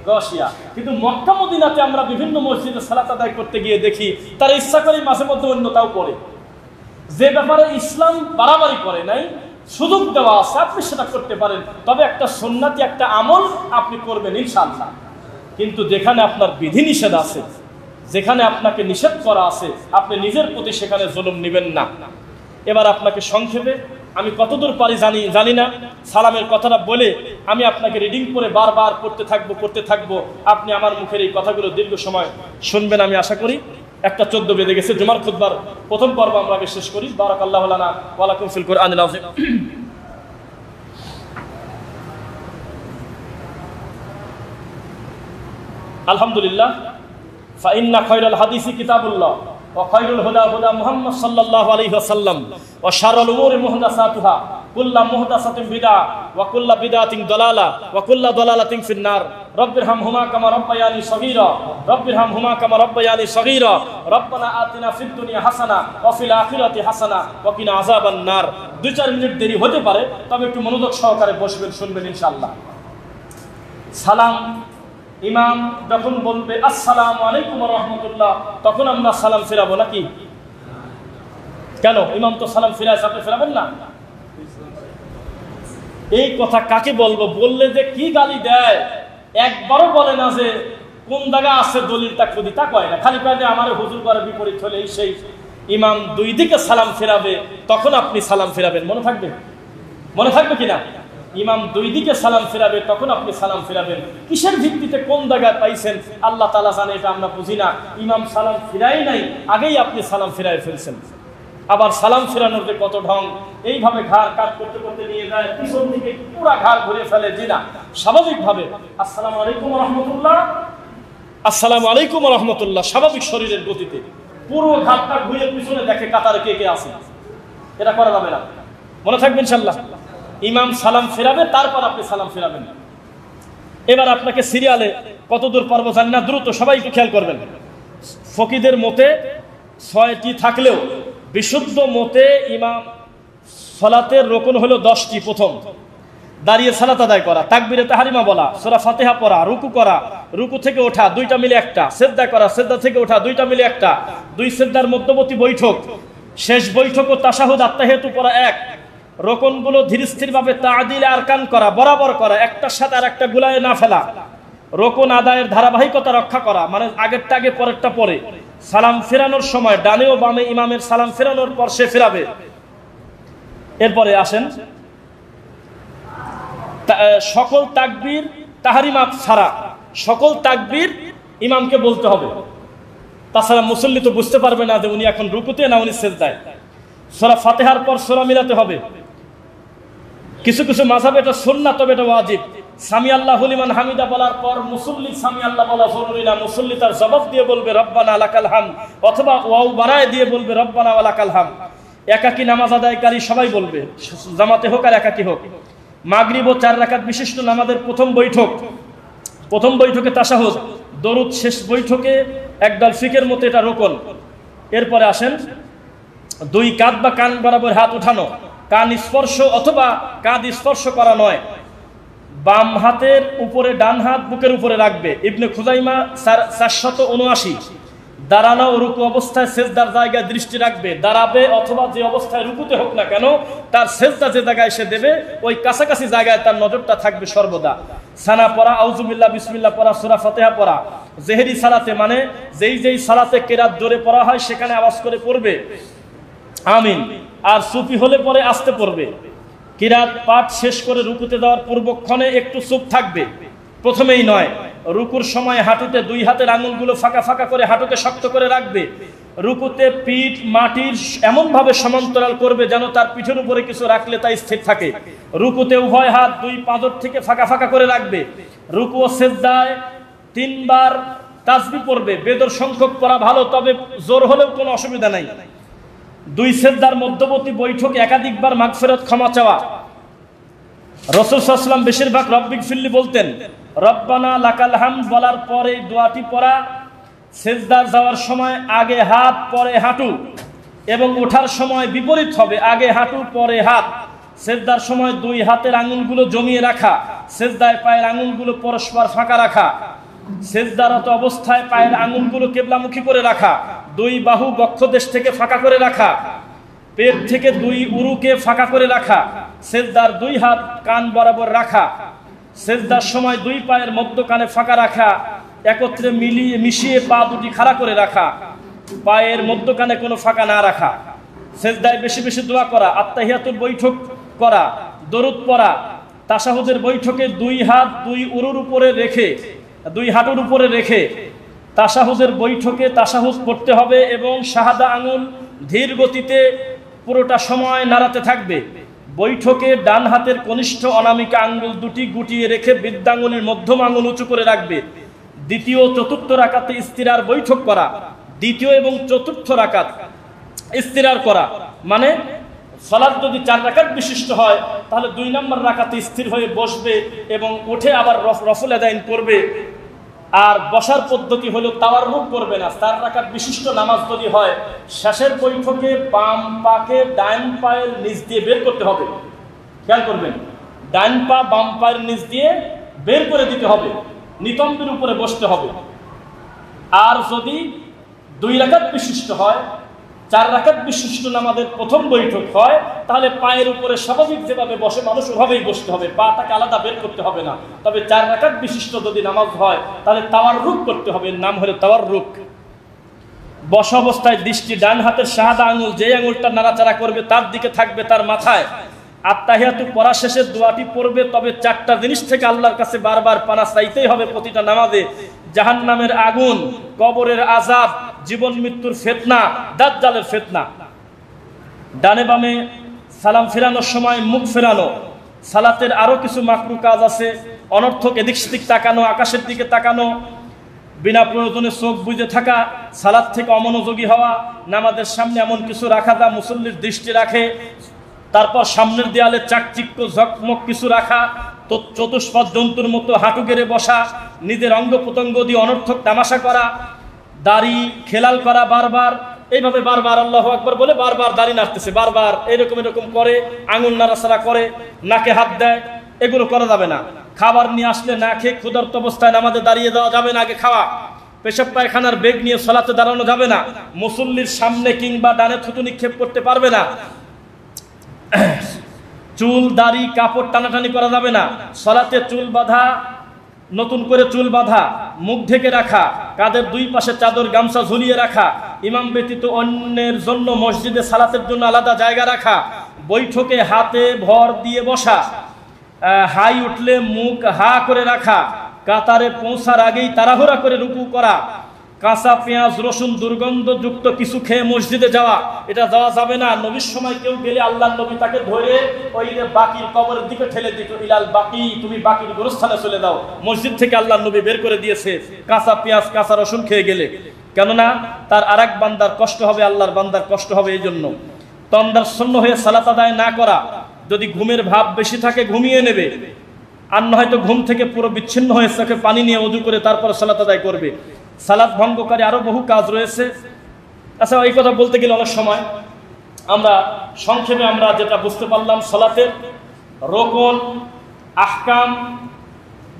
গাশিয়া। কিন্তু মক্কা মদিনাতে আমরা বিভিন্ন মসজিদে সালাত আদায় করতে গিয়ে দেখি তারা ইচ্ছা করে মাঝে মধ্যে অন্যটাও পড়ে। যে ব্যাপারে ইসলাম বাড়াবাড়ি করে নাই, সুযোগ দেওয়া আছে, আপনি সেটা করতে পারেন। তবে একটা সুন্নাতি একটা আমল আপনি করবেন ইনশাআল্লাহ। কিন্তু যেখানে আপনার বিধিনিষেধ আছে, যেখানে আপনাকে নিষেধ করা আছে, আপনি নিজের প্রতি সেখানে জুলুম নেবেন না। এবার আপনাকে সংক্ষেপে, আমি কতদূর পারি জানি না, সালামের কথাটা বলে আমি আপনাকে রিডিং করে বারবার পড়তে থাকবো। আপনি আমার মুখের এই কথাগুলো দীর্ঘ সময় শুনবেন আমি আশা করি। 1:14 বেজে গেছে। জুমার খুতবার প্রথম পর্ব আমরা আগে শেষ করি। বারাকাল্লাহু লানা ওয়া লাকুম ফিল কুরআনিল আযীম। আলহামদুলিল্লাহ। ফাইন্না খায়রাল হাদিসি কিতাবুল্লাহ ওয়া খায়রুল হুদা হুদা মুহাম্মদ সাল্লাল্লাহু আলাইহি ওয়াসাল্লাম ওয়া শাররুল উমুরি মুহদাসাতুহা কুল্লু মুহদাসাতিন বিদআ ওয়া কুল্লু বিদআতিন দালালা ওয়া কুল্লু দালালাতিন ফিন্নার। রব্বিরহামহুমা কামা রাব্বায়ানি সগীরা রব্বিরহামহুমা কামা রাব্বায়ানি সগীরা রব্বানা আতিনা ফিদ দুনিয়া হাসানা ওয়া ফিল আখিরাতি হাসানা ওয়া কিনা আযাবান নার। 2-4 মিনিট দেরি হতে পারে, তবে একটু মনোযোগ সহকারে বসবেন, শুনবেন ইনশাআল্লাহ। সালাম, ইমাম যখন বলবে আসসালামু আলাইকুম ওয়া রাহমাতুল্লাহ, তখন আমরা সালাম ফিরাবো নাকি? কেন? ইমাম তো সালাম ফিরায়, আপনি ফিরাবেন না? এই কথা কাকে বলবো? বললে যে কি গালি দেয়, একবারও বলে না যে কোন জায়গা আছে দলিলটা খুদি, তা কয় না। খালি কয় যে আমার হুজুর করে বিপরীত হলে সেই। ইমাম 2 দিকে সালাম ফিরাবে, তখন আপনি সালাম ফিরাবেন। মনে থাকবে? মনে থাকবে কিনা? ইমাম 2 দিকে সালাম ফিরাবে, তখন আপনি সালাম ফিরাবেন। কিসের ভিত্তিতে কোন জায়গায় পাইছেন আল্লাহ তাআলা জানে, এটা আমরা বুঝি না। ইমাম সালাম ফিরাই নাই, আগেই আপনি সালাম ফিরাই ফেলছেন। আবার সালাম ফিরানোর যে কত ঢং, এইভাবে ঘাড় কাট করতে করতে নিয়ে যায়, পিছন দিকে পুরা ঘাড় ঘুরে ফেলে। জি না, স্বাভাবিকভাবে আসসালামু আলাইকুম ওয়া রাহমাতুল্লাহ, আসসালামু আলাইকুম ওয়া রাহমাতুল্লাহ, স্বাভাবিক শরীরের গতিতে পুরো ঘাড়টা ঘুরে পিছনে দেখে কাতারে কে কে আছে। এটা করা যাবে না। মনে থাকবে ইনশাআল্লাহ। ইমাম সালাম ফেরাবে, তারপর আপনি সালাম ফেরাবেন। এবার আপনাকে সিরিয়ালে কতদূর পারবো জানি না, দ্রুত সবাই একটু খেয়াল করবেন। ফকিদের মতে 6টি থাকলেও বিশুদ্ধ মতে ইমাম সালাতের রকন হলো 10টি। প্রথম, দাঁড়িয়ে সালাত আদায় করা, তাকবীরে তাহরিমা বলা, সূরা ফাতিহা পড়া, রুকু করা, রুকু থেকে ওঠা, 2টা মিলে একটা, সিজদা করা, সিজদা থেকে ওঠা, 2টা মিলে একটা, 2 সিজদার মধ্যবর্তী বৈঠক, শেষ বৈঠক ও তাশাহুদ আত্তাহিয়াতু পড়া 1, রকনগুলো ধীরস্থিরভাবে তাআদিল আরকান করা, বরাবর করা, একটার সাথে আরেকটা গুলায় না ফেলা, রকন আদায়ের ধারাবাহিকতা রক্ষা করা, মানে আগেরটা আগে পরেরটা পরে, সালাম ফেরানোর সময় ডানে ও বামে ইমামের সালাম ফেরানোর পর সে ফেরাবে। এরপরে আসেন সকল তাকবীর তাহরিমা ছাড়া সকল তাকবীর ইমামকে বলতে হবে, তাছাড়া মুসল্লি তো বুঝতে পারবে না যে উনি এখন রুকুতে না উনি সিজদায়। সূরা ফাতিহার পর সূরা মিলাতে হবে। কিছু কিছু মাযহাবে এটা সুন্নাত, তবে এটা ওয়াজিব। সামি আল্লাহু লিমান হামিদা বলার পর মুসল্লি সামি আল্লাহ বলা জরুরি না, মুসল্লি তার জবাব দিয়ে বলবে রব্বানা লাকাল হামদ, অথবা ওয়াও বাড়ায় দিয়ে বলবে রব্বানা ওয়া লাকাল হামদ। একাকী নামাজ আদায়কারী সবাই বলবে, জামাতে হোক আর একাকী হোক। মাগরিব ও 4 রাকাত বিশিষ্ট নামাজের প্রথম বৈঠকে তাশাহুদ, দরুদ শেষ বৈঠকে একদল ফিকের মতে এটা রোকন। এরপরে আসেন 2 কাঁধ বা কান বরাবর হাত উঠানো, কান স্পর্শ অথবা কাঁধ স্পর্শ করা নয়, বাম হাতের উপরে ডান হাত বুকের উপরে রাখবে। ইবনে খুজাইমা 479। দাঁড়ানো ও রুকু অবস্থায় সেজদার জায়গায় দৃষ্টি রাখবে, দাঁড়াবে অথবা যে অবস্থায় রুকুতে হোক না কেন তার সেজদা যে জায়গায় সে দেবে ওই কাছাকাছি জায়গায় তার নজরটা থাকবে সর্বদা। সানা পড়া, আউযুবিল্লাহ বিসমিল্লাহ পড়া, সূরা ফাতিহা পড়া। জেহরি সালাতে মানে যেই সালাতে কেরাত জোরে পড়া হয় সেখানে আওয়াজ করে পড়বে আমিন, আর সুফি হলে পরে আস্তে পড়বে। কিরাত পাঠ শেষ করে রুকুতে দেওয়ার পূর্বক্ষণে একটু চুপ থাকবে, প্রথমেই নয়। রুকুর সময় হাঁটুতে দুই হাতের আঙুলগুলো ফাঁকা ফাঁকা করে হাঁটুতে শক্ত করে রাখবে। রুকুতে পিঠ মাটির এমনভাবে সমান্তরাল করবে যেন তার পিঠের উপরে কিছু রাখলে তা স্থির থাকে। রুকুতে উভয় হাত দুই পাঁজর থেকে ফাঁকা ফাঁকা করে রাখবে। রুকু ও সেজদায় 3 বার তাসবিহ পড়বে। বেদর সংখ্যক পড়া ভালো, তবে জোর হলেও কোনো অসুবিধা নাই। 2 সেজদার মধ্যবর্তী বৈঠকে একাধিকবার মাগফিরাত ক্ষমা চাওয়া। রাসূল সাল্লাল্লাহু আলাইহি ওয়াসাল্লাম বেশিরভাগ রব্বিক ফিরলি বলতেন। রব্বানা লাকাল হামদ বলার পরে দোয়াটি পড়া। সেজদার যাওয়ার সময় আগে হাত পরে হাঁটু এবং ওঠার সময় বিপরীত হবে, আগে হাঁটু পরে হাত। সেজদার সময় 2 হাতের আঙুলগুলো জমিয়ে রাখা। সেজদায় পায়ের আঙুলগুলো পরস্পর ফাঁকা রাখা। সেজদারত অবস্থায় পায়ের আঙুলগুলো কিবলামুখী করে রাখা। 2 বাহু বক্ষদেশ থেকে ফাঁকা করে রাখা। পেট থেকে 2 উরুকে ফাঁকা করে রাখা। সেজদার 2 হাত কান বরাবর রাখা। সেজদার সময় 2 পায়ের মধ্যখানে ফাঁকা রাখা। একত্রে মিশিয়ে পা দুটি খাড়া করে রাখা। পায়ের মধ্যখানে কোনো ফাঁকা না রাখা। সেজদায় বেশি বেশি দোয়া করা। আত্তাহিয়াতুল বৈঠক করা, দরুদ পড়া। তাশাহুদের বৈঠকে 2 হাত 2 উরুর উপরে রেখে 2 হাঁটুর উপরে রেখে তাশাহুদের বৈঠকে তাশাহুদ পড়তে হবে এবং শাহাদা আঙুল ধীর গতিতে পুরোটা সময় নাড়াতে থাকবে। বৈঠকে ডান হাতের কনিষ্ঠ অনামিকা আঙ্গুল দুটি গুটিয়ে রেখে বৃদ্ধাঙ্গুলের মধ্যম আঙ্গুল উঁচু করে রাখবে। দ্বিতীয় ও চতুর্থ রাকাতে ইস্তিরার বৈঠক করা। দ্বিতীয় এবং চতুর্থ রাকাত ইস্তিরার করা মানে সালাত যদি 4 রাকাত বিশিষ্ট হয় তাহলে 2 নম্বর রাকাতে স্থির হয়ে বসবে এবং উঠে আবার রফুল আদাইন করবে। আর বসার পদ্ধতি হলো তাওয়াররুক করবে না। 4 রাকাত বিশিষ্ট নামাজ যদি হয় শেষের বৈঠকে বাম পাকে ডান পায়ের নিচ দিয়ে বের করতে হবে। খেয়াল করবেন, ডান পা বাম পায়ের নিচ দিয়ে বের করে দিতে হবে, নিতম্বের উপরে বসতে হবে। আর যদি 2 রাকাত বিশিষ্ট হয়, 4 রাকাত বিশিষ্ট নামাজের প্রথম বৈঠক হয় তাহলে পায়ের উপরে স্বাভাবিক যেভাবে বসে মানুষ ওভাবেই বসতে হবে, পাটাকে আলাদা বের করতে হবে না। তবে 4 রাকাত বিশিষ্ট যদি নামাজ হয় তাহলে তাওয়াররুক করতে হবে, নাম হলো তাওয়াররুক। বসা অবস্থায় দৃষ্টি ডান হাতের শাহাদা আঙুল যে আঙুলটা নাড়াচাড়া করবে তার দিকে থাকবে, তার মাথায়। আত্তাহিয়াতু পড়া শেষে দোয়াটি পড়বে, তবে 4টা জিনিস থেকে আল্লাহর কাছে বারবার পানা চাইতেই হবে প্রতিটা নামাজে। জাহান্নামের আগুন, কবরের আযাব, জীবন মৃত্যুর ফিতনা, দাজ্জালের ফিতনা। ডানে বামে সালাম ফেরানোর সময় মুখ ফেরানো। সালাতের আরো কিছু মাকরু কাজ আছে। অনর্থক এদিক সেদিক তাকানো, আকাশের দিকে তাকানো, বিনা প্রয়োজনে চোখ বুজে থাকা, সালাত থেকে অমনোযোগী হওয়া, নামাজের সামনে এমন কিছু রাখা যা মুসল্লির দৃষ্টি রাখে, তারপর সামনের দেয়ালে চাকচিক্য ঝকমক কিছু রাখা, তো চতুষ্পদ জন্তুর মতো হাঁটু গেড়ে বসা, নিজের অঙ্গ প্রত্যঙ্গ দিয়ে অনর্থক তামাশা করা, দাড়ি খেলাল করা বারবার, এইভাবে বারবার আল্লাহু আকবার বলে বারবার দাড়ি নাড়তেছে, বারবার এরকম করে আঙুল নাড়াচাড়া করে, নাকে হাত দেয়, এগুলো করা যাবে না। খাবার নিয়ে আসলে না খেয়ে ক্ষুধার্ত অবস্থায় নামাজে দাঁড়িয়ে দেওয়া যাবে না, আগে খাওয়া। পেশাব পায়খানার বেগ নিয়ে সালাতে দাঁড়ানো যাবে না। মুসল্লির সামনে কিংবা ডানে থুতু নিক্ষেপ করতে পারবে না। চুল দাড়ি কাপড় টানাটানি করা যাবে না। সালাতে চুল বাঁধা, নতুন করে চুল বাঁধা, মুখ ঢেকে রাখা, কাঁধের 2 পাশে চাদর গামছা ঝুলিয়ে রাখা, ইমাম ব্যতীত অন্যের জন্য মসজিদে সালাতের জন্য আলাদা জায়গা রাখা, বৈঠকে হাতে ভর দিয়ে বসা, হাই উঠলে মুখ হা করে রাখা, কাতারে পৌঁছার আগেই তাড়াহুড়া করে রুকু করা, কাঁচা পেঁয়াজ রসুন দুর্গন্ধযুক্ত কিছু খেয়ে মসজিদে যাওয়া, এটা যাওয়া যাবে না। নবীর সময় কেউ গেলে আল্লাহর নবী তাকে ধরে ওই বাকির কবরের দিকে ঠেলে দিত, ইলাল বাকি, তুমি বাকির গোরস্থানে চলে দাও। মসজিদ থেকে আল্লাহর নবী বের করে দিয়েছে কাঁচা পেঁয়াজ কাঁচা রসুন খেয়ে গেলে, কেননা তার আরেক বান্দার কষ্ট হবে, আল্লাহর বান্দার কষ্ট হবে। এই জন্য তন্দ্রাচ্ছন্ন হয়ে সালাত আদায় না করা। যদি ঘুমের ভাব বেশি থাকে ঘুমিয়ে নেবে, আর নয়তো ঘুম থেকে পুরো বিচ্ছিন্ন হয়ে চোখে পানি নিয়ে ওযু করে তারপর সালাত আদায় করবে। সালাত ভঙ্গকারী আরো বহু কাজ রয়েছে। আচ্ছা, এই কথা বলতে গেলে অনেক সময় আমরা সংক্ষেপে আমরা যেটা বুঝতে পারলাম, সালাতের রোকন আহকাম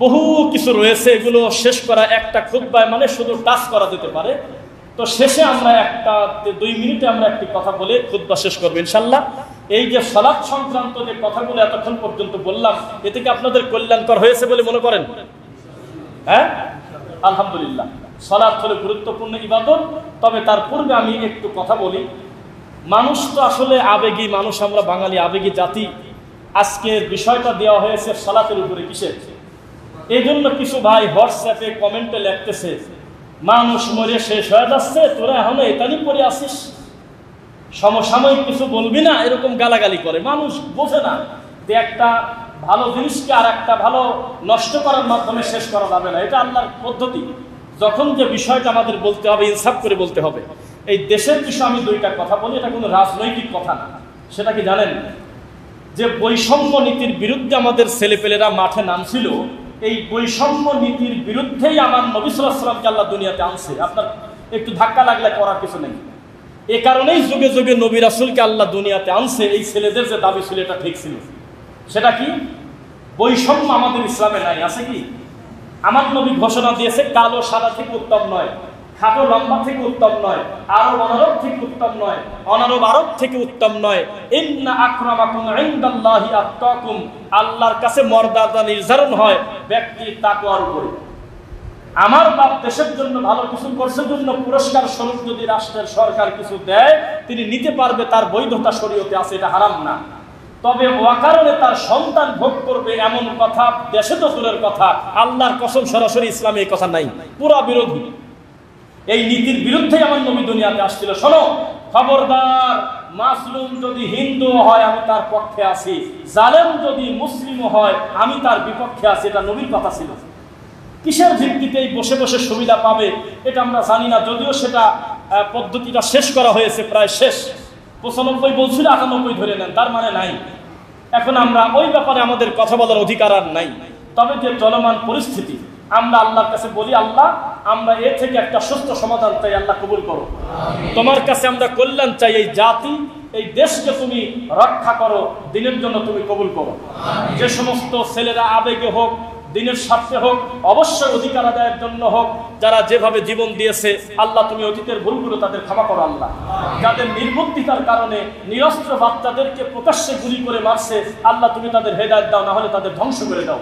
বহু কিছু রয়েছে, এগুলো শেষ করা একটা খুতবায় মানে শুধু টাচ করা যেতে পারে। তো শেষে আমরা 2 মিনিটে আমরা একটি কথা বলে খুতবা শেষ করবো ইনশাল্লাহ। এই যে সালাত সংক্রান্ত যে কথাগুলো এতক্ষণ পর্যন্ত বললাম, এ থেকে আপনাদের কল্যাণকর হয়েছে বলে মনে করেন? হ্যাঁ, আলহামদুলিল্লাহ। সালাত হলো গুরুত্বপূর্ণ ইবাদত। তবে তার পূর্বে আমি একটু কথা বলি। মানুষ তো আসলে আবেগী মানুষ, আমরা বাঙালি আবেগী জাতি। আজকের বিষয়টা দেওয়া হয়েছে সালাতের উপরে, কিসের? এই জন্য কিছু ভাই হোয়াটসঅ্যাপে কমেন্টে লিখতেছে, মানুষ মরে শেষ হয়ে যাচ্ছে, তোরা এখনো এতানি পড়ে আসিস, সমসাময়িক কিছু বলবি না, এরকম গালাগালি করে। মানুষ বোঝে না যে একটা ভালো জিনিসকে আর একটা ভালো নষ্ট করার মাধ্যমে শেষ করা যাবে না, এটা আল্লাহর পদ্ধতি। যখন যে বিষয়টা আমাদের বলতে হবে, ইনসাফ করে বলতে হবে। এই দেশের বিষয়ে আমি 2টা কথা বলি, এটা কোনো রাজনৈতিক কথা না। সেটা কি জানেন? যে বৈষম্য নীতির বিরুদ্ধে আমাদের ছেলেপেলেরা মাঠে নামছিল, এই বৈষম্য নীতির বিরুদ্ধেই আমার নবী সাল্লাল্লাহু আলাইহি ওয়াসাল্লামকে আল্লাহ দুনিয়াতে আনছে। আপনার একটু ধাক্কা লাগলে করার কিছু নেই। এ কারণেই যুগে যুগে নবী রাসূলকে আল্লাহ দুনিয়াতে আনছে। এই ছেলেদের যে দাবি ছিল এটা ঠিক ছিল। সেটা কি? বৈষম্য আমাদের ইসলামে নাই। আছে কি? আমার নবী ঘোষণা দিয়েছে, কালো সাদা থেকে উত্তম নয়, খাটো লম্বা থেকে উত্তম নয়, আরব অনারব থেকে উত্তম নয়, অনারব আরব থেকে উত্তম নয়। ইন্না আকরামাকুম ইনদাল্লাহি আত্তাকুম, আল্লাহর কাছে মর্যাদা নির্ধারণ হয় ব্যক্তির তাকওয়ার উপরে। আমার বাপ দেশের জন্য ভালো কিছু করছে জন্য পুরস্কার স্বরূপ যদি রাষ্ট্রের সরকার কিছু দেয়, তিনি নিতে পারবে, তার বৈধতা শরীয়তে আছে, এটা হারাম না। তবে অকারণে তার সন্তান ভোগ করবে এমন কথা দেশে তো দূরের কথা, আল্লাহর কসম সরাসরি ইসলামে এই কথা নাই, পুরা বিরোধী। এই নীতির বিরুদ্ধেই আমার নবী দুনিয়াতে আসছিল। শোনো, খবরদার, মাসলুম যদি হিন্দু হয় আমি তার পক্ষে আছি, জালেম যদি মুসলিম হয় আমি তার বিপক্ষে আছি, এটা নবীর কথা ছিল। কিসের ভিত্তিতে বসে বসে সুবিধা পাবে এটা আমরা জানি না, যদিও সেটা পদ্ধতিটা শেষ করা হয়েছে, প্রায় শেষ। 95 বলছিল, 98 ধরে নেন, তার মানে নাই। এখন আমরা ওই ব্যাপারে আমাদের কথা বলার অধিকার আর নাই। তবে যে চলমান পরিস্থিতি, আমরা আল্লাহর কাছে বলি, আল্লাহ আমরা এ থেকে একটা সুস্থ সমাধান চাই, আল্লাহ কবুল করো। তোমার কাছে আমরা কল্যাণ চাই, এই জাতি এই দেশকে তুমি রক্ষা করো, দিনের জন্য তুমি কবুল করো। যে সমস্ত ছেলেরা আবেগে হোক, দিনের স্বার্থে হোক, অবশ্যই অধিকার আদায়ের জন্য হোক, যারা যেভাবে জীবন দিয়েছে, আল্লাহ তুমি অতীতের ভুলগুলো তাদের ক্ষমা করো। আল্লাহ যাদের নির্বুদ্ধিতার কারণে নিরস্ত্র বাচ্চাদেরকে প্রকাশ্যে গুলি করে মারছে, আল্লাহ তুমি তাদের হেদায়েত দাও, না হলে তাদের ধ্বংস করে দাও।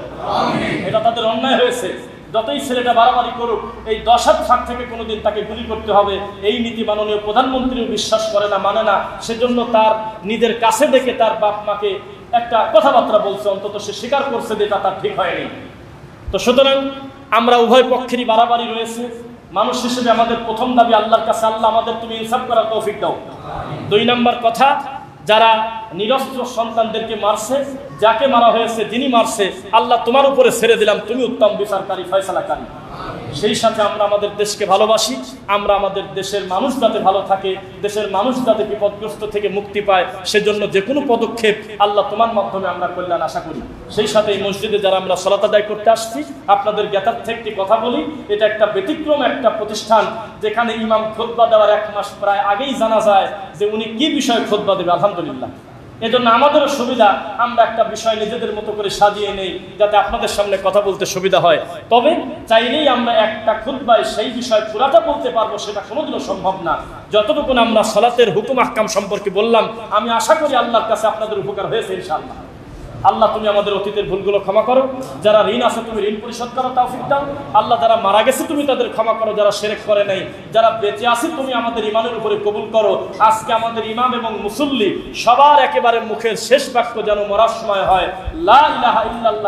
এটা তাদের অন্যায় হয়েছে। যতই ছেলেটা বাড়াবাড়ি করুক, এই 10 হাত ফাঁক থেকে কোনোদিন তাকে গুলি করতে হবে, এই নীতি মাননীয় প্রধানমন্ত্রীও বিশ্বাস করে না, মানে না। সেজন্য তার নিজের কাছে ডেকে তার বাপ মাকে একটা কথাবার্তা বলছে, অন্তত সে স্বীকার করছে যে এটা তার ঠিক হয়নি। তো সুতরাং আমরা উভয় পক্ষেরই বাড়াবাড়ি রয়েছে। মানুষ হিসেবে আমাদের প্রথম দাবি আল্লাহর কাছে, আল্লাহ আমাদের তুমি ইনসাফ করার তৌফিক দাও। 2 নম্বর কথা, যারা নিরস্ত্র সন্তানদেরকে মারছে, যাকে মারা হয়েছে, যিনি মারছে, আল্লাহ তোমার উপরে ছেড়ে দিলাম, তুমি উত্তম বিচারকারী, ফয়সালাকারী। সেই সাথে আমরা আমাদের দেশকে ভালোবাসি, আমরা আমাদের দেশের মানুষ যাতে ভালো থাকে, দেশের মানুষ যাতে বিপদগ্রস্ত থেকে মুক্তি পায়, সেজন্য যে কোনো পদক্ষেপ আল্লাহ তোমার মাধ্যমে আমরা কল্যাণ আশা করি। সেই সাথে এই মসজিদে যারা আমরা সালাত আদায় করতে আসছি, আপনাদের জ্ঞাতার্থে একটি কথা বলি, এটা একটা ব্যতিক্রম একটা প্রতিষ্ঠান, যেখানে ইমাম খুতবা দেওয়ার 1 মাস প্রায় আগেই জানা যায় যে উনি কি বিষয়ে খুতবা দেবে। আলহামদুলিল্লাহ, এজন্য আমাদেরও সুবিধা, আমরা একটা বিষয় নিজেদের মতো করে সাজিয়ে নেই যাতে আপনাদের সামনে কথা বলতে সুবিধা হয়। তবে চাইলেই আমরা একটা খুতবায় সেই বিষয় পুরাটা বলতে পারবো সেটা কোনোদিনও সম্ভব না। যতটুকু আমরা সালাতের হুকুম আহকাম সম্পর্কে বললাম, আমি আশা করি আল্লাহর কাছে আপনাদের উপকার হয়েছে ইনশাআল্লাহ। আল্লাহ তুমি আমাদের অতীতের ভুলগুলো ক্ষমা করো, যারা ঋণ আছে তুমি ঋণ পরিশোধ করো, তৌফিক দাও। আল্লাহ যারা মারা গেছে তুমি তাদের ক্ষমা করো, যারা শিরক করে নাই, যারা বেঁচে আছে তুমি আমাদের ইমানের উপরে কবুল করো। আজকে আমাদের ইমাম এবং মুসল্লি সবার একেবারে মুখের শেষ বাক্য যেন মরার সময় হয়, লা ইলাহা ইল্লাল্লাহ।